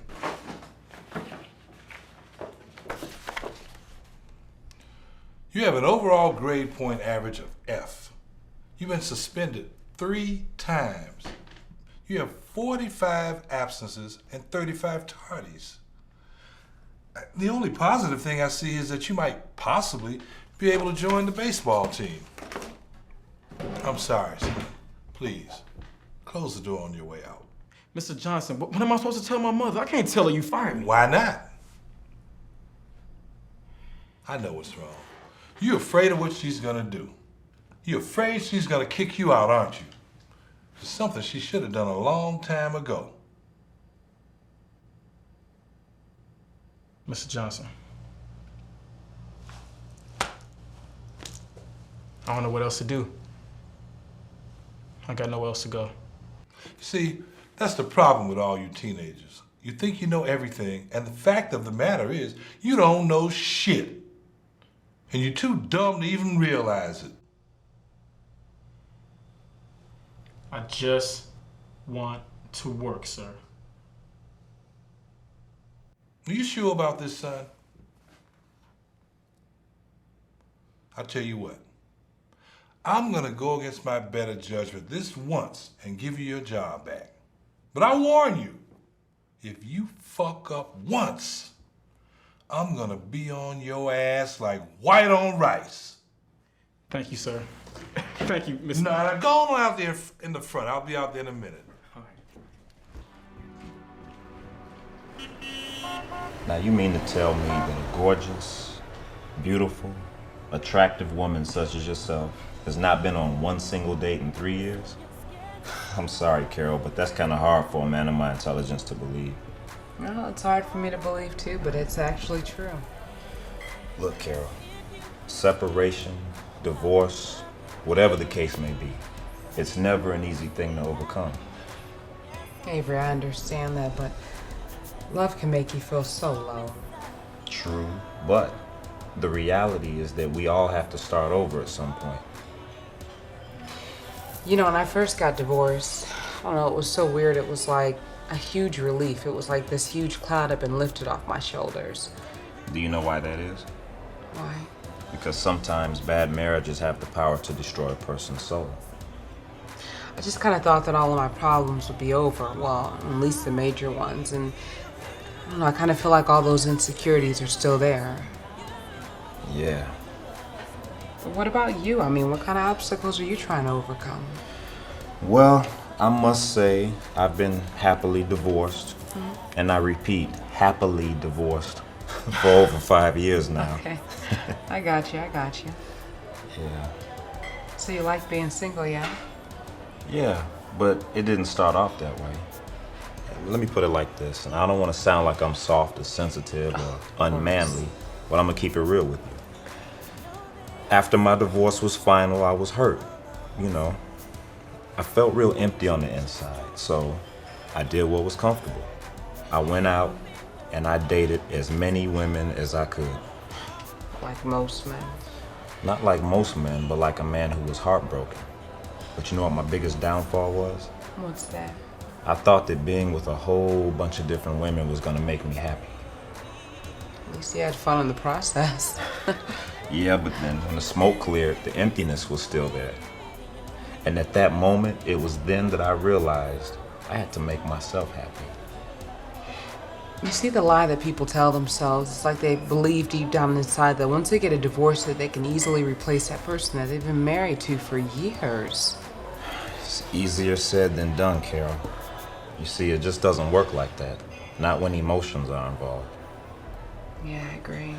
Speaker 17: You have an overall grade point average of F. You've been suspended 3 times. You have 45 absences and 35 tardies. The only positive thing I see is that you might possibly be able to join the baseball team. I'm sorry, son. Please, close the door on your way out.
Speaker 2: Mr. Johnson, what am I supposed to tell my mother? I can't tell her you fired me.
Speaker 17: Why not? I know what's wrong. You're afraid of what she's gonna do. You're afraid she's gonna kick you out, aren't you? It's something she should have done a long time ago.
Speaker 2: Mr. Johnson, I don't know what else to do. I got nowhere else to go.
Speaker 17: You see, that's the problem with all you teenagers. You think you know everything, and the fact of the matter is, you don't know shit. And you're too dumb to even realize it.
Speaker 2: I just want to work, sir.
Speaker 17: Are you sure about this, son? I'll tell you what. I'm gonna go against my better judgment this once and give you your job back. But I warn you, if you fuck up once, I'm gonna be on your ass like white on rice.
Speaker 2: Thank you, sir. Thank you, Mr.
Speaker 17: No, go on out there in the front. I'll be out there in a minute.
Speaker 2: All right.
Speaker 21: Now, you mean to tell me that a gorgeous, beautiful, attractive woman such as yourself has not been on one single date in 3 years? I'm sorry, Carol, but that's kind of hard for a man of my intelligence to believe.
Speaker 5: Well, it's hard for me to believe too, but it's actually true.
Speaker 21: Look, Carol, separation, divorce, whatever the case may be, it's never an easy thing to overcome.
Speaker 5: Avery, I understand that, but love can make you feel so low.
Speaker 21: True, but the reality is that we all have to start over at some point.
Speaker 5: You know, when I first got divorced, I don't know, it was so weird. It was like a huge relief. It was like this huge cloud had been lifted off my shoulders.
Speaker 21: Do you know why that is?
Speaker 5: Why?
Speaker 21: Because sometimes bad marriages have the power to destroy a person's soul.
Speaker 5: I just kind of thought that all of my problems would be over. Well, at least the major ones. And I don't know, I kind of feel like all those insecurities are still there.
Speaker 21: Yeah.
Speaker 5: But what about you? I mean, what kind of obstacles are you trying to overcome?
Speaker 21: Well, I must say I've been happily divorced. And I repeat, happily divorced for over 5 years now.
Speaker 5: Okay. I got you.
Speaker 21: Yeah.
Speaker 5: So you like being single, yeah?
Speaker 21: Yeah, but it didn't start off that way. Let me put it like this, and I don't want to sound like I'm soft or sensitive or unmanly, but I'm gonna keep it real with you. After my divorce was final, I was hurt, you know. I felt real empty on the inside, so I did what was comfortable. I went out and I dated as many women as I could.
Speaker 5: Like most men?
Speaker 21: Not like most men, but like a man who was heartbroken. But you know what my biggest downfall was?
Speaker 5: What's that?
Speaker 21: I thought that being with a whole bunch of different women was gonna make me happy.
Speaker 5: At least you had fun in the process.
Speaker 21: Yeah, but then when the smoke cleared, the emptiness was still there. And at that moment, it was then that I realized I had to make myself happy.
Speaker 5: You see the lie that people tell themselves, it's like they believe deep down inside that once they get a divorce that they can easily replace that person that they've been married to for years.
Speaker 21: It's easier said than done, Carol. You see, it just doesn't work like that. Not when emotions are involved.
Speaker 5: Yeah, I agree.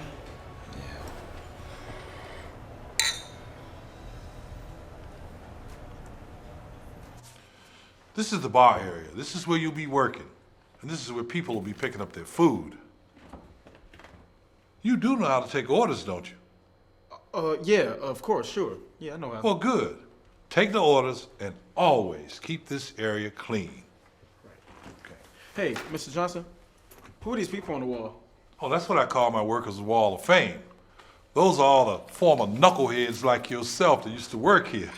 Speaker 17: This is the bar area. This is where you'll be working. And this is where people will be picking up their food. You do know how to take orders, don't you?
Speaker 2: Yeah, of course, sure. Yeah, I know how.
Speaker 17: Well, good. Take the orders and always keep this area clean.
Speaker 2: Hey, Mr. Johnson, who are these people on the wall?
Speaker 17: Oh, that's what I call my workers' wall of fame. Those are all the former knuckleheads like yourself that used to work here.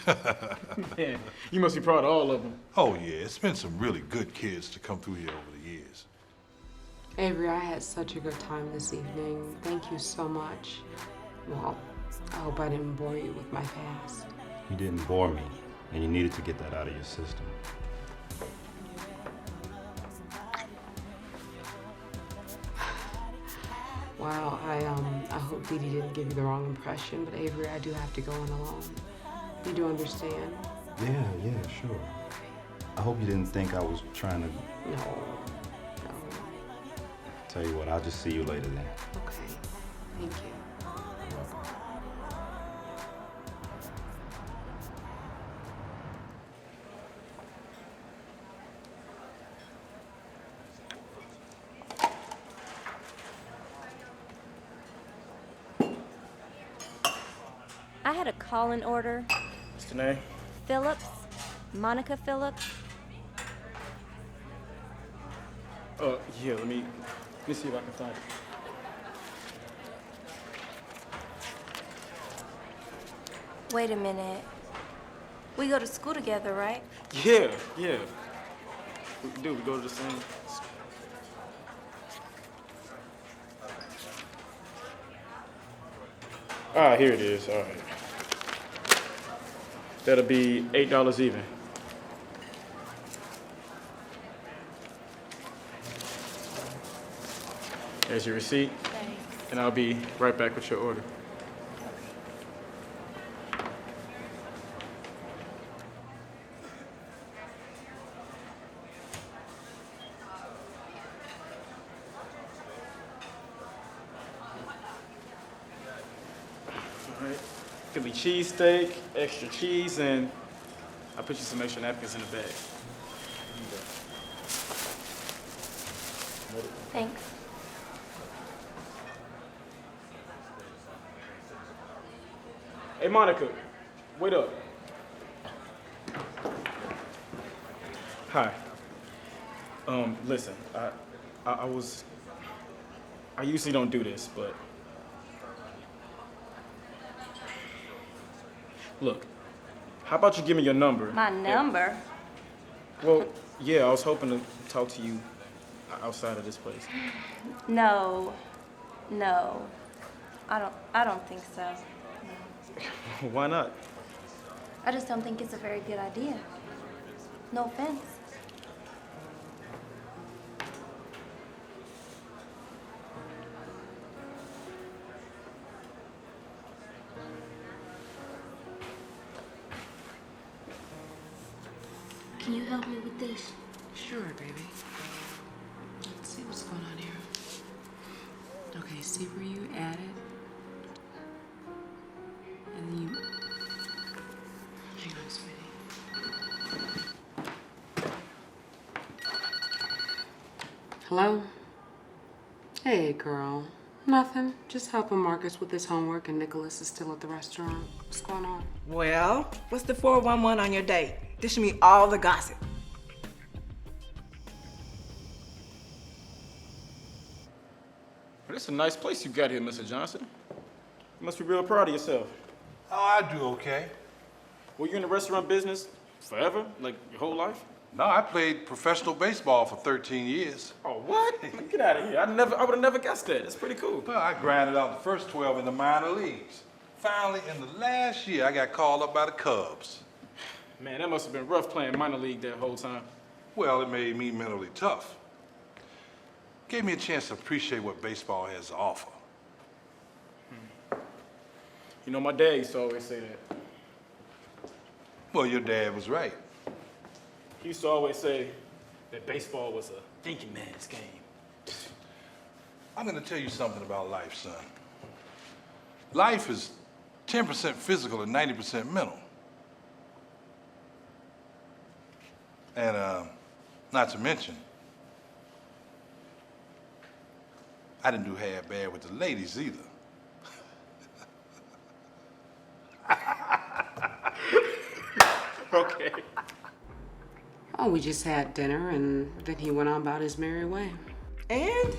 Speaker 2: Man, you must be proud of all of them.
Speaker 17: Oh, yeah. It's been some really good kids to come through here over the years.
Speaker 5: Avery, I had such a good time this evening. Thank you so much. Well, I hope I didn't bore you with my past.
Speaker 12: You didn't bore me, and you needed to get that out of your system.
Speaker 5: Wow, I hope Dee Dee didn't give you the wrong impression, but Avery, I do have to go in alone. You do understand?
Speaker 12: Yeah, sure. I hope you didn't think I was trying to...
Speaker 5: No.
Speaker 12: Tell you what, I'll just see you later then.
Speaker 5: Okay, thank you.
Speaker 12: You're welcome.
Speaker 18: I had a call-in order.
Speaker 2: What's the name?
Speaker 18: Phillips. Monica Phillips.
Speaker 2: Yeah, let me see if I can find it.
Speaker 18: Wait a minute. We go to school together, right?
Speaker 2: Yeah. We do, we go to the same... Ah, here it is, all right. That'll be $8 even. There's your receipt.
Speaker 18: Thanks.
Speaker 2: And I'll be right back with your order. All right. Philly cheesesteak, extra cheese, and I'll put you some extra napkins in the bag.
Speaker 18: Thanks.
Speaker 2: Hey, Monica, wait up. Hi. Listen, I usually don't do this, but look, how about you give me your number?
Speaker 18: My number?
Speaker 2: Well, yeah, I was hoping to talk to you outside of this place.
Speaker 18: No. I don't think so.
Speaker 2: Why not?
Speaker 18: I just don't think it's a very good idea. No offense.
Speaker 10: Can you help me with this?
Speaker 5: Sure, baby. Let's see what's going on here. Okay, see where you added. And then you... Hang on, sweetie. Hello? Hey, girl. Nothing. Just helping Marcus with his homework, and Nicholas is still at the restaurant. What's going on?
Speaker 7: Well, what's the 411 on your date? Dish me all the gossip.
Speaker 2: It's a nice place you got here, Mr. Johnson. You must be real proud of yourself.
Speaker 17: Oh, I do okay.
Speaker 2: Were you in the restaurant business forever? Like your whole life?
Speaker 17: No, I played professional baseball for 13 years.
Speaker 2: Oh, what? Get out of here. I would have never guessed that. It's pretty cool.
Speaker 17: Well, I grinded out the first 12 in the minor leagues. Finally, in the last year, I got called up by the Cubs.
Speaker 2: Man, that must have been rough playing minor league that whole time.
Speaker 17: Well, it made me mentally tough. Gave me a chance to appreciate what baseball has to offer.
Speaker 2: You know, my dad used to always say that.
Speaker 17: Well, your dad was right.
Speaker 2: He used to always say that baseball was a thinking man's game.
Speaker 17: I'm going to tell you something about life, son. Life is 10% physical and 90% mental. And not to mention, I didn't do half bad with the ladies either.
Speaker 2: Okay.
Speaker 5: Oh, we just had dinner, and then he went on about his merry way.
Speaker 7: And?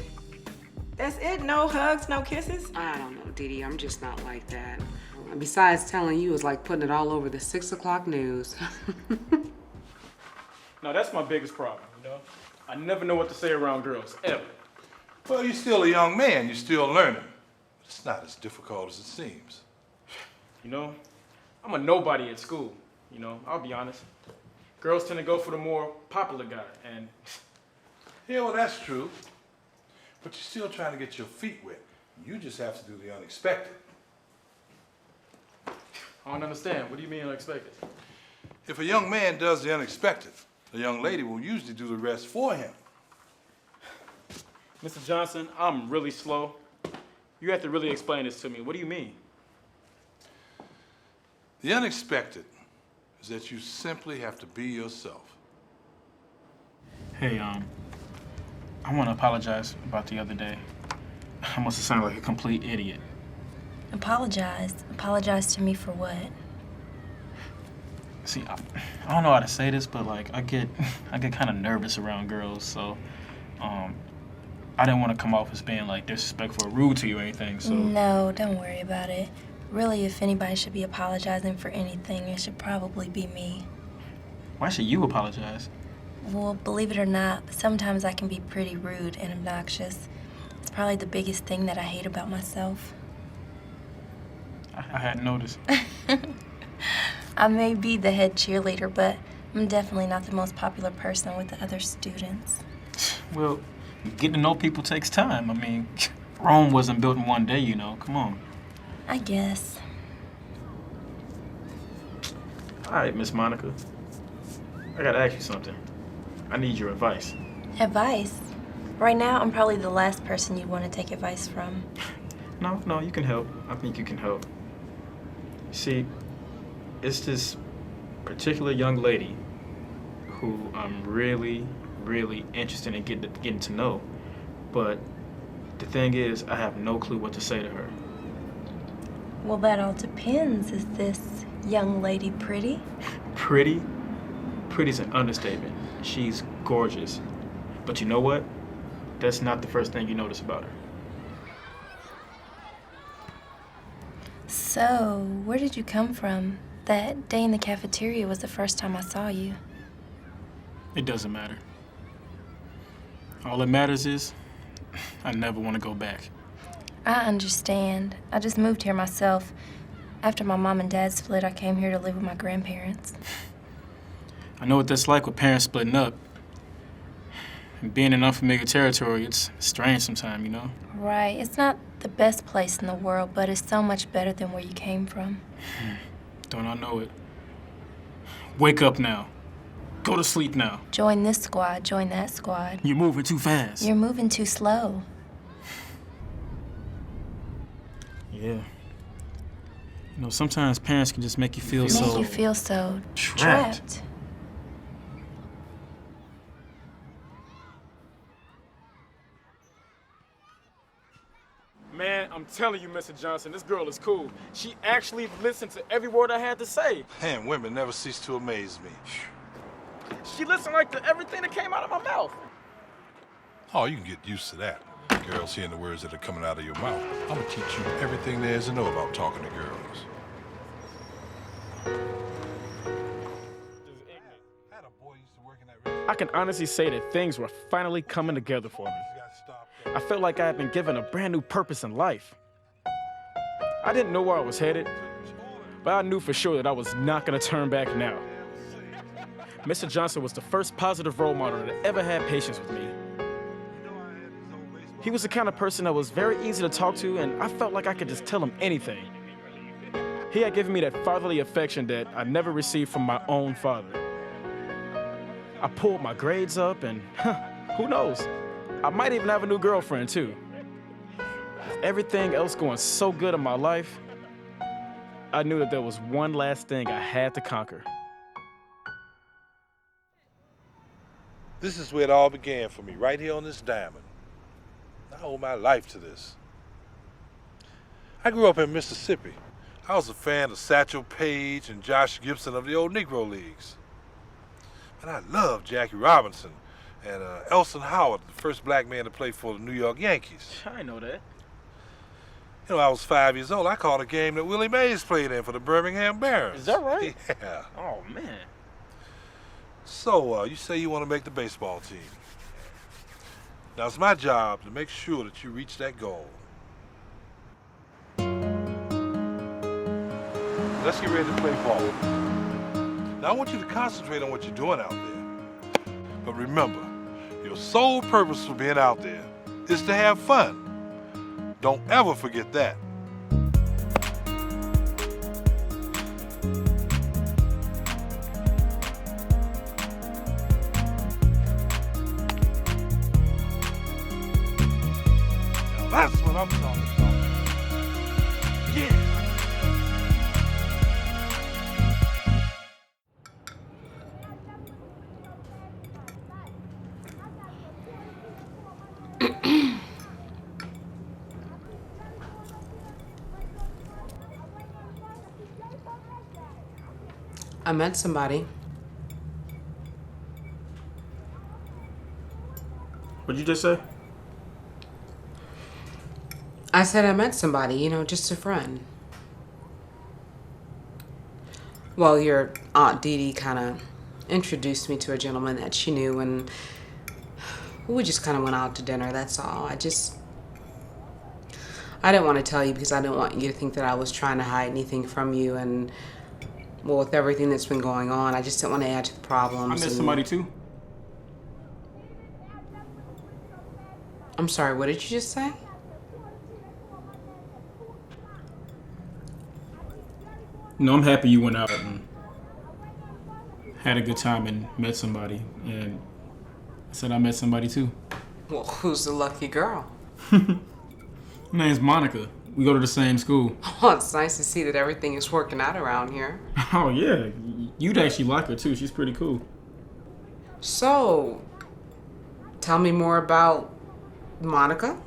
Speaker 7: That's it? No hugs, no kisses?
Speaker 5: I don't know, Dee Dee. I'm just not like that. And besides, telling you is like putting it all over the 6 o'clock news.
Speaker 2: No, that's my biggest problem, you know? I never know what to say around girls, ever.
Speaker 17: Well, you're still a young man. You're still learning. It's not as difficult as it seems.
Speaker 2: You know, I'm a nobody at school, you know? I'll be honest. Girls tend to go for the more popular guy, and...
Speaker 17: Yeah, well, that's true. But you're still trying to get your feet wet. You just have to do the unexpected.
Speaker 2: I don't understand. What do you mean unexpected?
Speaker 17: If a young man does the unexpected, the young lady will usually do the rest for him.
Speaker 2: Mr. Johnson, I'm really slow. You have to really explain this to me. What do you mean?
Speaker 17: The unexpected is that you simply have to be yourself.
Speaker 2: Hey, I want to apologize about the other day. I must have sounded like a complete idiot.
Speaker 18: Apologize? Apologize to me for what?
Speaker 2: See, I don't know how to say this, but like I get kind of nervous around girls, so I didn't want to come off as being like disrespectful or rude to you or anything. So
Speaker 18: No, don't worry about it. Really, if anybody should be apologizing for anything, it should probably be me.
Speaker 2: Why should you apologize?
Speaker 18: Well, believe it or not, sometimes I can be pretty rude and obnoxious. It's probably the biggest thing that I hate about myself.
Speaker 2: I hadn't noticed.
Speaker 18: I may be the head cheerleader, but I'm definitely not the most popular person with the other students.
Speaker 2: Well, getting to know people takes time. I mean, Rome wasn't built in one day, you know. Come on.
Speaker 18: I guess.
Speaker 2: All right, Miss Monica. I gotta ask you something. I need your advice.
Speaker 18: Advice? Right now, I'm probably the last person you'd want to take advice from.
Speaker 2: No, you can help. I think you can help. See, it's this particular young lady who I'm really, really interested in getting to know. But the thing is, I have no clue what to say to her.
Speaker 18: Well, that all depends. Is this young lady pretty?
Speaker 2: Pretty? Pretty's an understatement. She's gorgeous. But you know what? That's not the first thing you notice about her.
Speaker 18: So, where did you come from? That day in the cafeteria was the first time I saw you.
Speaker 2: It doesn't matter. All that matters is I never want to go back.
Speaker 18: I understand. I just moved here myself. After my mom and dad split, I came here to live with my grandparents.
Speaker 2: I know what that's like with parents splitting up. And being in unfamiliar territory, it's strange sometimes, you know?
Speaker 18: Right. It's not the best place in the world, but it's so much better than where you came from.
Speaker 2: Don't I know it? Wake up now. Go to sleep now.
Speaker 18: Join this squad, join that squad.
Speaker 2: You're moving too fast.
Speaker 18: You're moving too slow.
Speaker 2: Yeah. You know, sometimes parents can just make you feel
Speaker 18: Make you feel so trapped.
Speaker 2: Man, I'm telling you, Mr. Johnson, this girl is cool. She actually listened to every word I had to say.
Speaker 17: Man, women never cease to amaze me.
Speaker 2: She listened like to everything that came out of my mouth.
Speaker 17: Oh, you can get used to that. Girls hearing the words that are coming out of your mouth. I'm gonna teach you everything there is to know about talking to girls.
Speaker 2: I can honestly say that things were finally coming together for me. I felt like I had been given a brand new purpose in life. I didn't know where I was headed, but I knew for sure that I was not gonna turn back now. Mr. Johnson was the first positive role model that ever had patience with me. He was the kind of person that was very easy to talk to, and I felt like I could just tell him anything. He had given me that fatherly affection that I never received from my own father. I pulled my grades up, and who knows? I might even have a new girlfriend, too. With everything else going so good in my life, I knew that there was one last thing I had to conquer.
Speaker 17: This is where it all began for me, right here on this diamond. I owe my life to this. I grew up in Mississippi. I was a fan of Satchel Paige and Josh Gibson of the old Negro Leagues. And I loved Jackie Robinson and Elson Howard, the first black man to play for the New York Yankees.
Speaker 2: I know that.
Speaker 17: You know, I was 5 years old. I called a game that Willie Mays played in for the Birmingham Barons.
Speaker 2: Is that right?
Speaker 17: Yeah.
Speaker 2: Oh, man.
Speaker 17: So, you say you want to make the baseball team. Now, it's my job to make sure that you reach that goal. Let's get ready to play ball. Now, I want you to concentrate on what you're doing out there. But remember, your sole purpose for being out there is to have fun. Don't ever forget that. Now, that's what I'm talking about. Yeah.
Speaker 5: I met somebody.
Speaker 2: What'd you just say?
Speaker 5: I said I met somebody, you know, just a friend. Well, your Aunt Dee Dee kind of introduced me to a gentleman that she knew, and we just kind of went out to dinner, that's all. I didn't want to tell you because I didn't want you to think that I was trying to hide anything from you, and well, with everything that's been going on, I just didn't want to add to the problems.
Speaker 2: I met somebody too.
Speaker 5: I'm sorry, what did you just say?
Speaker 2: No, I'm happy you went out and had a good time and met somebody. And I said I met somebody too.
Speaker 5: Well, who's the lucky girl?
Speaker 2: Her name's Monica. We go to the same school.
Speaker 5: Oh, it's nice to see that everything is working out around here.
Speaker 2: Oh, yeah. You'd actually like her, too. She's pretty cool.
Speaker 5: So, tell me more about Monica?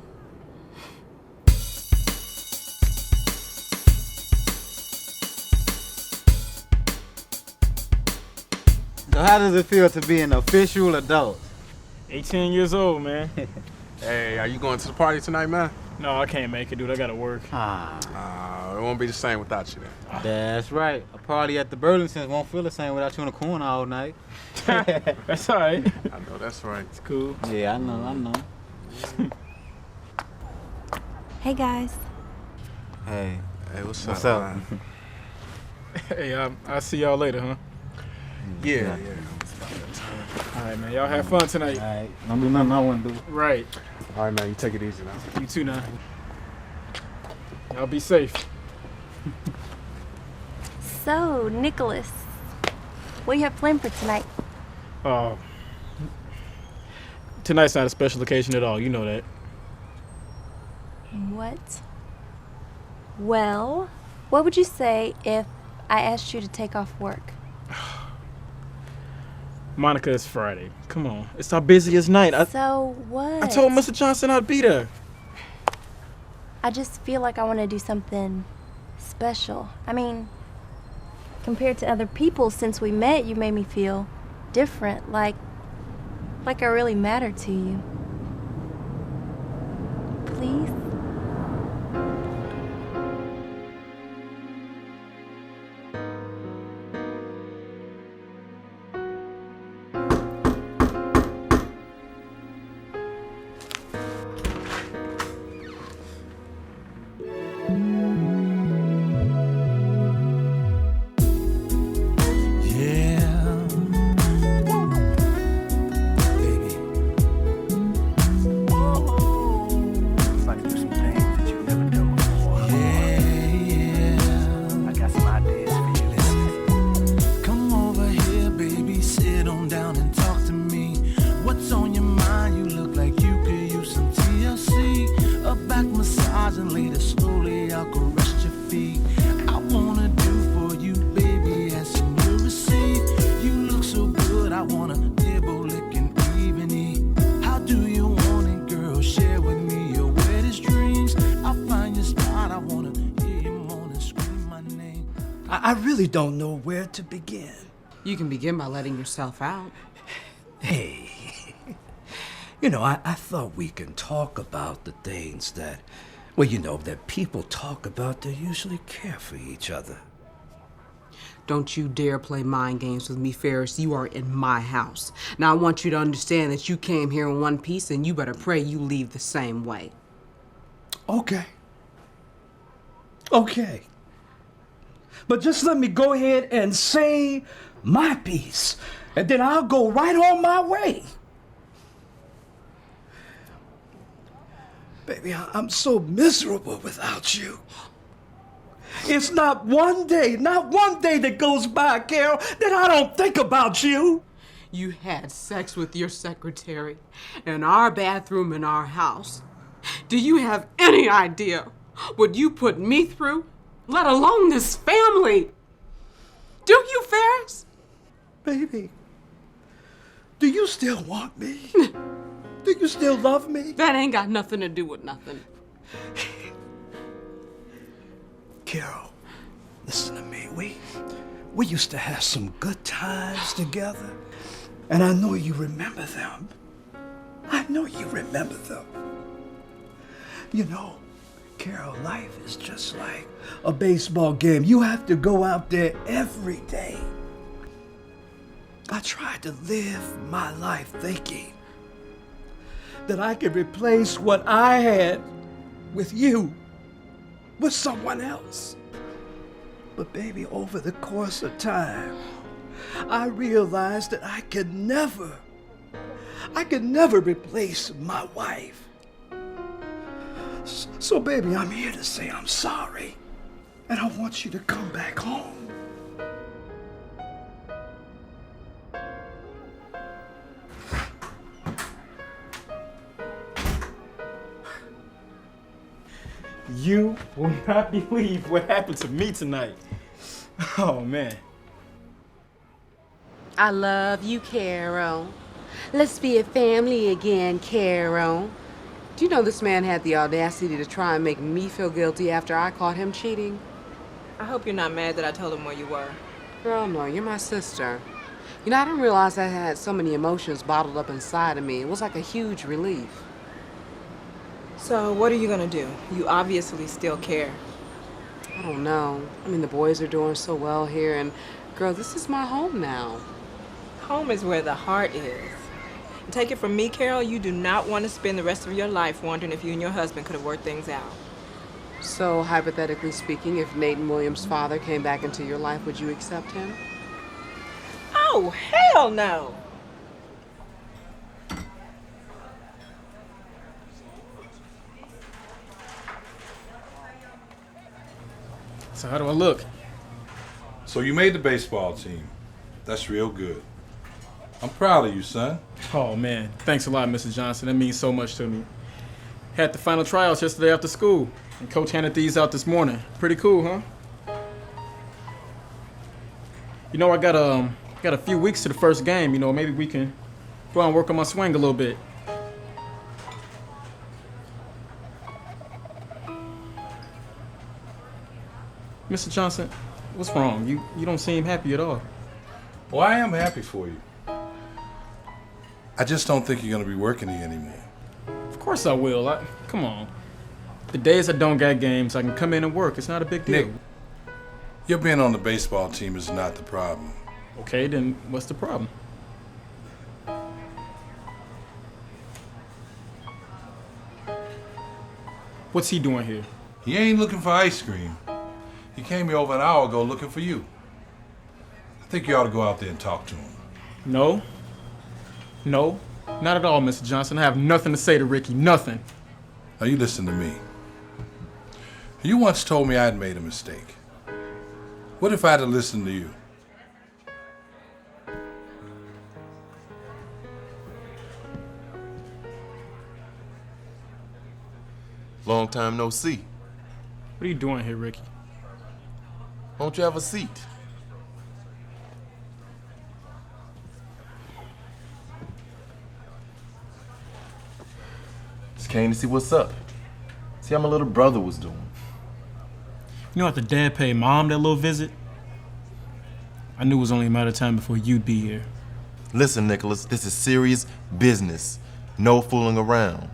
Speaker 15: So how does it feel to be an official adult?
Speaker 2: 18 years old, man.
Speaker 16: Hey, are you going to the party tonight, man?
Speaker 2: No, I can't make it, dude. I gotta work.
Speaker 16: It won't be the same without you then.
Speaker 15: That's right. A party at the Burlingtons won't feel the same without you in the corner all night.
Speaker 2: That's all right.
Speaker 16: I know, that's right.
Speaker 2: It's cool.
Speaker 15: Yeah, I know.
Speaker 18: Hey, guys.
Speaker 15: Hey.
Speaker 16: Hey, what's
Speaker 15: What's
Speaker 16: up?
Speaker 15: up?
Speaker 16: Man?
Speaker 2: Hey, I'll see y'all later, huh?
Speaker 16: Yeah.
Speaker 2: All right, man. Y'all have fun tonight.
Speaker 15: All right. Don't do nothing I want to do.
Speaker 2: Right.
Speaker 16: All right, man. You take it easy now.
Speaker 2: You too now. Y'all be safe.
Speaker 18: So, Nicholas, what do you have planned for tonight?
Speaker 2: Tonight's not a special occasion at all. You know that.
Speaker 18: What? Well, what would you say if I asked you to take off work?
Speaker 2: Monica, it's Friday. Come on. It's our busiest night.
Speaker 18: So what?
Speaker 2: I told Mr. Johnson I'd be there.
Speaker 18: I just feel like I want to do something special. I mean, compared to other people since we met, you made me feel different, like I really matter to you. Please?
Speaker 3: I really don't know where to begin.
Speaker 5: You can begin by letting yourself out.
Speaker 3: Hey, you know, I thought we can talk about the things that, well, you know, that people talk about that usually care for each other.
Speaker 5: Don't you dare play mind games with me, Farris. You are in my house. Now, I want you to understand that you came here in one piece, and you better pray you leave the same way.
Speaker 3: Okay. But just let me go ahead and say my piece, and then I'll go right on my way. Baby, I'm so miserable without you. It's not one day that goes by, Carol, that I don't think about you.
Speaker 5: You had sex with your secretary in our bathroom in our house. Do you have any idea what you put me through? Let alone this family. Do you, Farris?
Speaker 3: Baby, do you still want me? Do you still love me?
Speaker 5: That ain't got nothing to do with nothing.
Speaker 3: Carol, listen to me. We used to have some good times together, and I know you remember them. You know, Carol, life is just like a baseball game. You have to go out there every day. I tried to live my life thinking that I could replace what I had with you, with someone else. But baby, over the course of time, I realized that I could never replace my wife. So baby, I'm here to say I'm sorry, and I want you to come back home.
Speaker 2: You will not believe what happened to me tonight. Oh, man.
Speaker 5: I love you, Carol. Let's be a family again, Carol. Do you know this man had the audacity to try and make me feel guilty after I caught him cheating?
Speaker 7: I hope you're not mad that I told him where you were.
Speaker 5: Girl, no, you're my sister. You know, I didn't realize I had so many emotions bottled up inside of me. It was like a huge relief.
Speaker 7: So, what are you gonna do? You obviously still care.
Speaker 5: I don't know. I mean, the boys are doing so well here, and girl, this is my home now.
Speaker 7: Home is where the heart is. Take it from me, Carol, you do not want to spend the rest of your life wondering if you and your husband could have worked things out.
Speaker 5: So, hypothetically speaking, if Nathan Williams' father came back into your life, would you accept him?
Speaker 7: Oh, hell no!
Speaker 2: So how do I look?
Speaker 17: So you made the baseball team. That's real good. I'm proud of you, son.
Speaker 2: Oh, man. Thanks a lot, Mrs. Johnson. That means so much to me. Had the final tryouts yesterday after school, and Coach handed these out this morning. Pretty cool, huh? You know, I got a few weeks to the first game. You know, maybe we can go out and work on my swing a little bit. Mr. Johnson, what's wrong? You don't seem happy at all.
Speaker 17: Well, I am happy for you. I just don't think you're going to be working here anymore.
Speaker 2: Of course I will. Come on. The days I don't got games, I can come in and work. It's not a big deal.
Speaker 17: Nick, your being on the baseball team is not the problem.
Speaker 2: Okay, then what's the problem? What's he doing here?
Speaker 17: He ain't looking for ice cream. He came here over an hour ago looking for you. I think you ought to go out there and talk to him.
Speaker 2: No, not at all, Mr. Johnson. I have nothing to say to Ricky, nothing.
Speaker 17: Now you listen to me. You once told me I had made a mistake. What if I had listened to you?
Speaker 1: Long time no see.
Speaker 2: What are you doing here, Ricky?
Speaker 1: Won't you have a seat? Just came to see what's up. See how my little brother was doing.
Speaker 2: You know, after Dad paid Mom that little visit, I knew it was only a matter of time before you'd be here.
Speaker 1: Listen, Nicholas, this is serious business. No fooling around.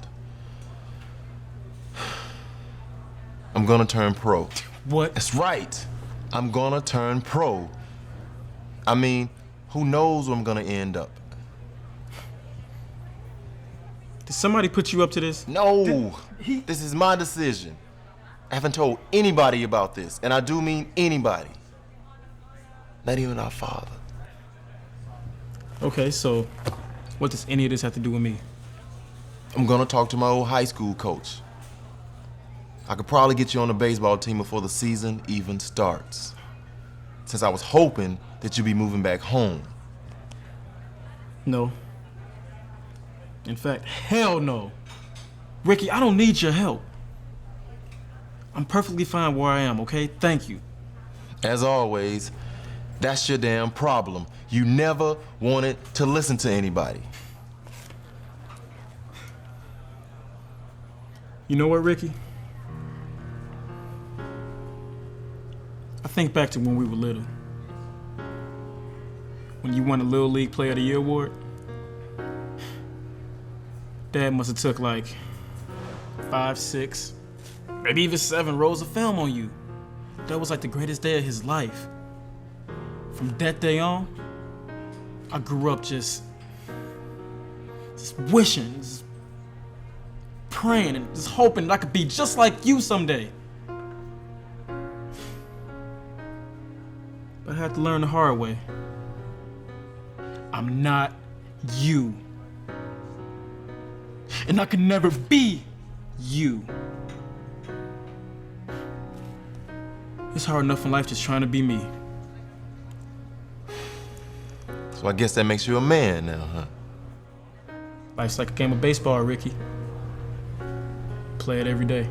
Speaker 1: I'm gonna turn pro.
Speaker 2: What?
Speaker 1: That's right. I'm gonna turn pro. I mean, who knows where I'm gonna end up?
Speaker 2: Did somebody put you up to this?
Speaker 1: No. This is my decision. I haven't told anybody about this, and I do mean anybody. Not even our father.
Speaker 2: Okay, so what does any of this have to do with me?
Speaker 1: I'm gonna talk to my old high school coach. I could probably get you on the baseball team before the season even starts. Since I was hoping that you'd be moving back home.
Speaker 2: No. In fact, hell no. Ricky, I don't need your help. I'm perfectly fine where I am, okay? Thank you.
Speaker 1: As always, that's your damn problem. You never wanted to listen to anybody.
Speaker 2: You know what, Ricky? I think back to when we were little. When you won the Little League Player of the Year award. Dad must have took like 5, 6, maybe even 7 rolls of film on you. That was like the greatest day of his life. From that day on, I grew up just wishing, just praying, and just hoping that I could be just like you someday. But I had to learn the hard way. I'm not you. And I can never be you. It's hard enough in life just trying to be me.
Speaker 1: So I guess that makes you a man now, huh?
Speaker 2: Life's like a game of baseball, Ricky. Play it every day.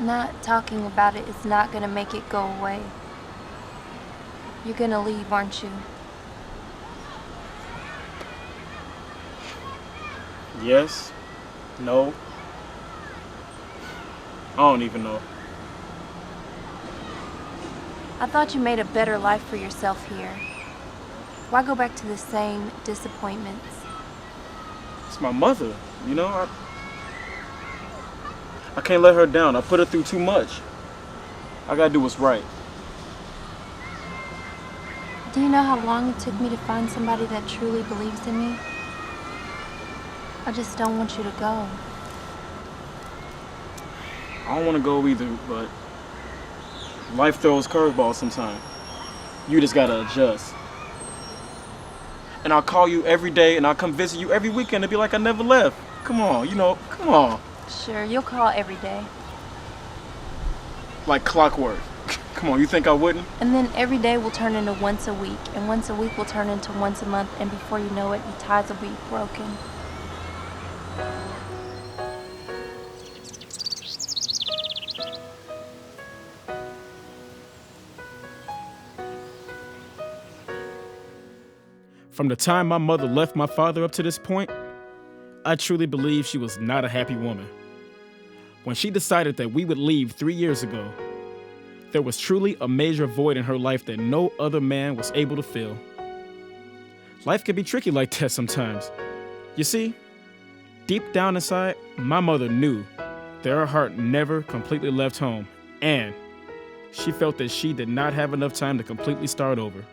Speaker 18: Not talking about it is not gonna make it go away. You're gonna leave, aren't you?
Speaker 2: Yes. No. I don't even know.
Speaker 18: I thought you made a better life for yourself here. Why go back to the same disappointments?
Speaker 2: It's my mother, you know? I can't let her down. I put her through too much. I gotta do what's right.
Speaker 18: Do you know how long it took me to find somebody that truly believes in me? I just don't want you to go.
Speaker 2: I don't want to go either, but life throws curveballs sometimes. You just gotta adjust. And I'll call you every day, and I'll come visit you every weekend and be like I never left. Come on, come on.
Speaker 18: Sure, you'll call every day.
Speaker 2: Like clockwork. Come on, you think I wouldn't?
Speaker 18: And then every day will turn into once a week, and once a week will turn into once a month, and before you know it, the ties will be broken.
Speaker 2: From the time my mother left my father up to this point, I truly believe she was not a happy woman. When she decided that we would leave 3 years ago, there was truly a major void in her life that no other man was able to fill. Life can be tricky like that sometimes. You see, deep down inside, my mother knew that her heart never completely left home, and she felt that she did not have enough time to completely start over.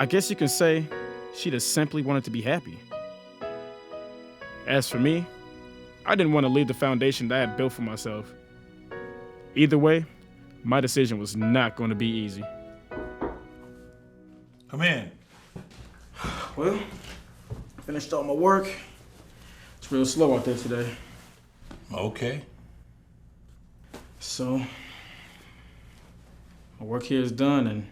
Speaker 2: I guess you can say she just simply wanted to be happy. As for me, I didn't want to leave the foundation that I had built for myself. Either way, my decision was not going to be easy.
Speaker 17: Come in.
Speaker 2: Well, finished all my work. It's real slow out there today.
Speaker 17: Okay.
Speaker 2: So, my work here is done, and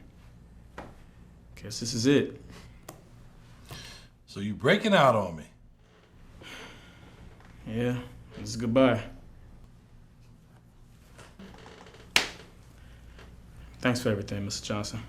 Speaker 2: guess this is it.
Speaker 17: So you breaking out on me?
Speaker 2: Yeah, this is goodbye. Thanks for everything, Mr. Johnson.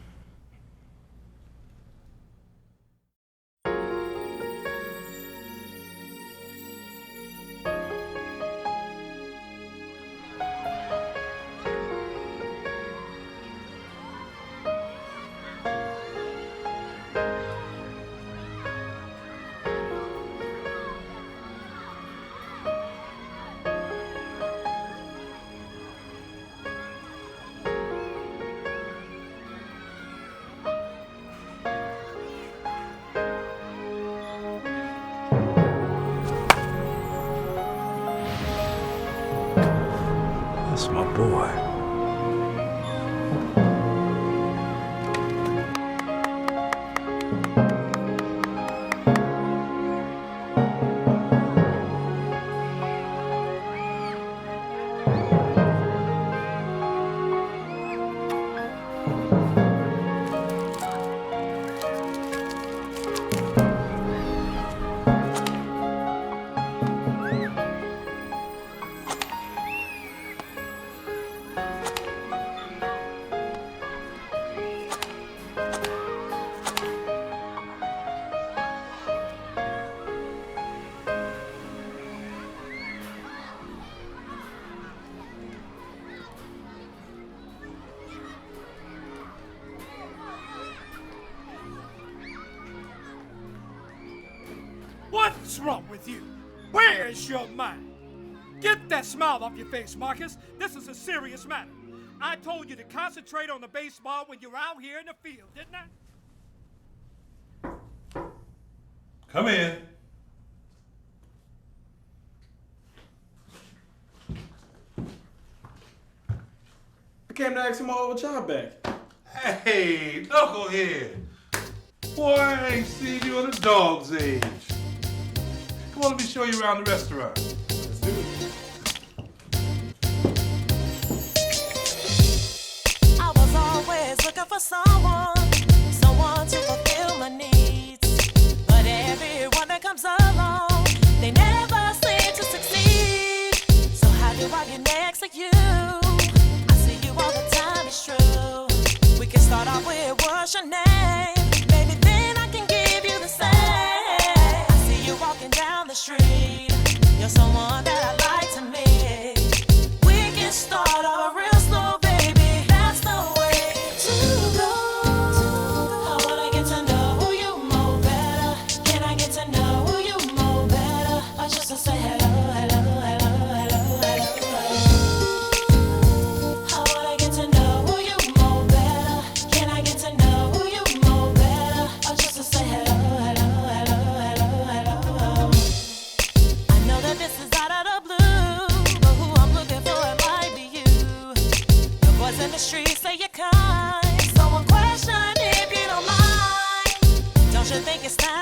Speaker 3: That's my boy.
Speaker 4: What's wrong with you? Where's your mind? Get that smile off your face, Marcus. This is a serious matter. I told you to concentrate on the baseball when you're out here in the field, didn't I?
Speaker 17: Come in.
Speaker 2: I came to ask him my old job back.
Speaker 17: Hey, knucklehead. Boy, I ain't seen you in a dog's age. Come on, let me show you around the restaurant.
Speaker 2: Let's do it.
Speaker 22: I was always looking for someone to fulfill my needs. But everyone that comes along, they never seem to succeed. So how do I get next to you? start off with what's your name? Maybe then I can give you the same. I see you walking down the street. You're someone that I like to meet. We can start off real slow, baby. That's the way to go. I wanna get to know you more better. Can I get to know you more better? Or just to say hello, hello, hello, hello, hello, hello. I wanna get to know you more better. Can I get to know you more better? Or just to say hello, hello, hello, hello, hello. I know that this is out of the blue, but who I'm looking for, it might be you. The boys in the streets say you're kind, so one question if you don't mind. Don't you think it's time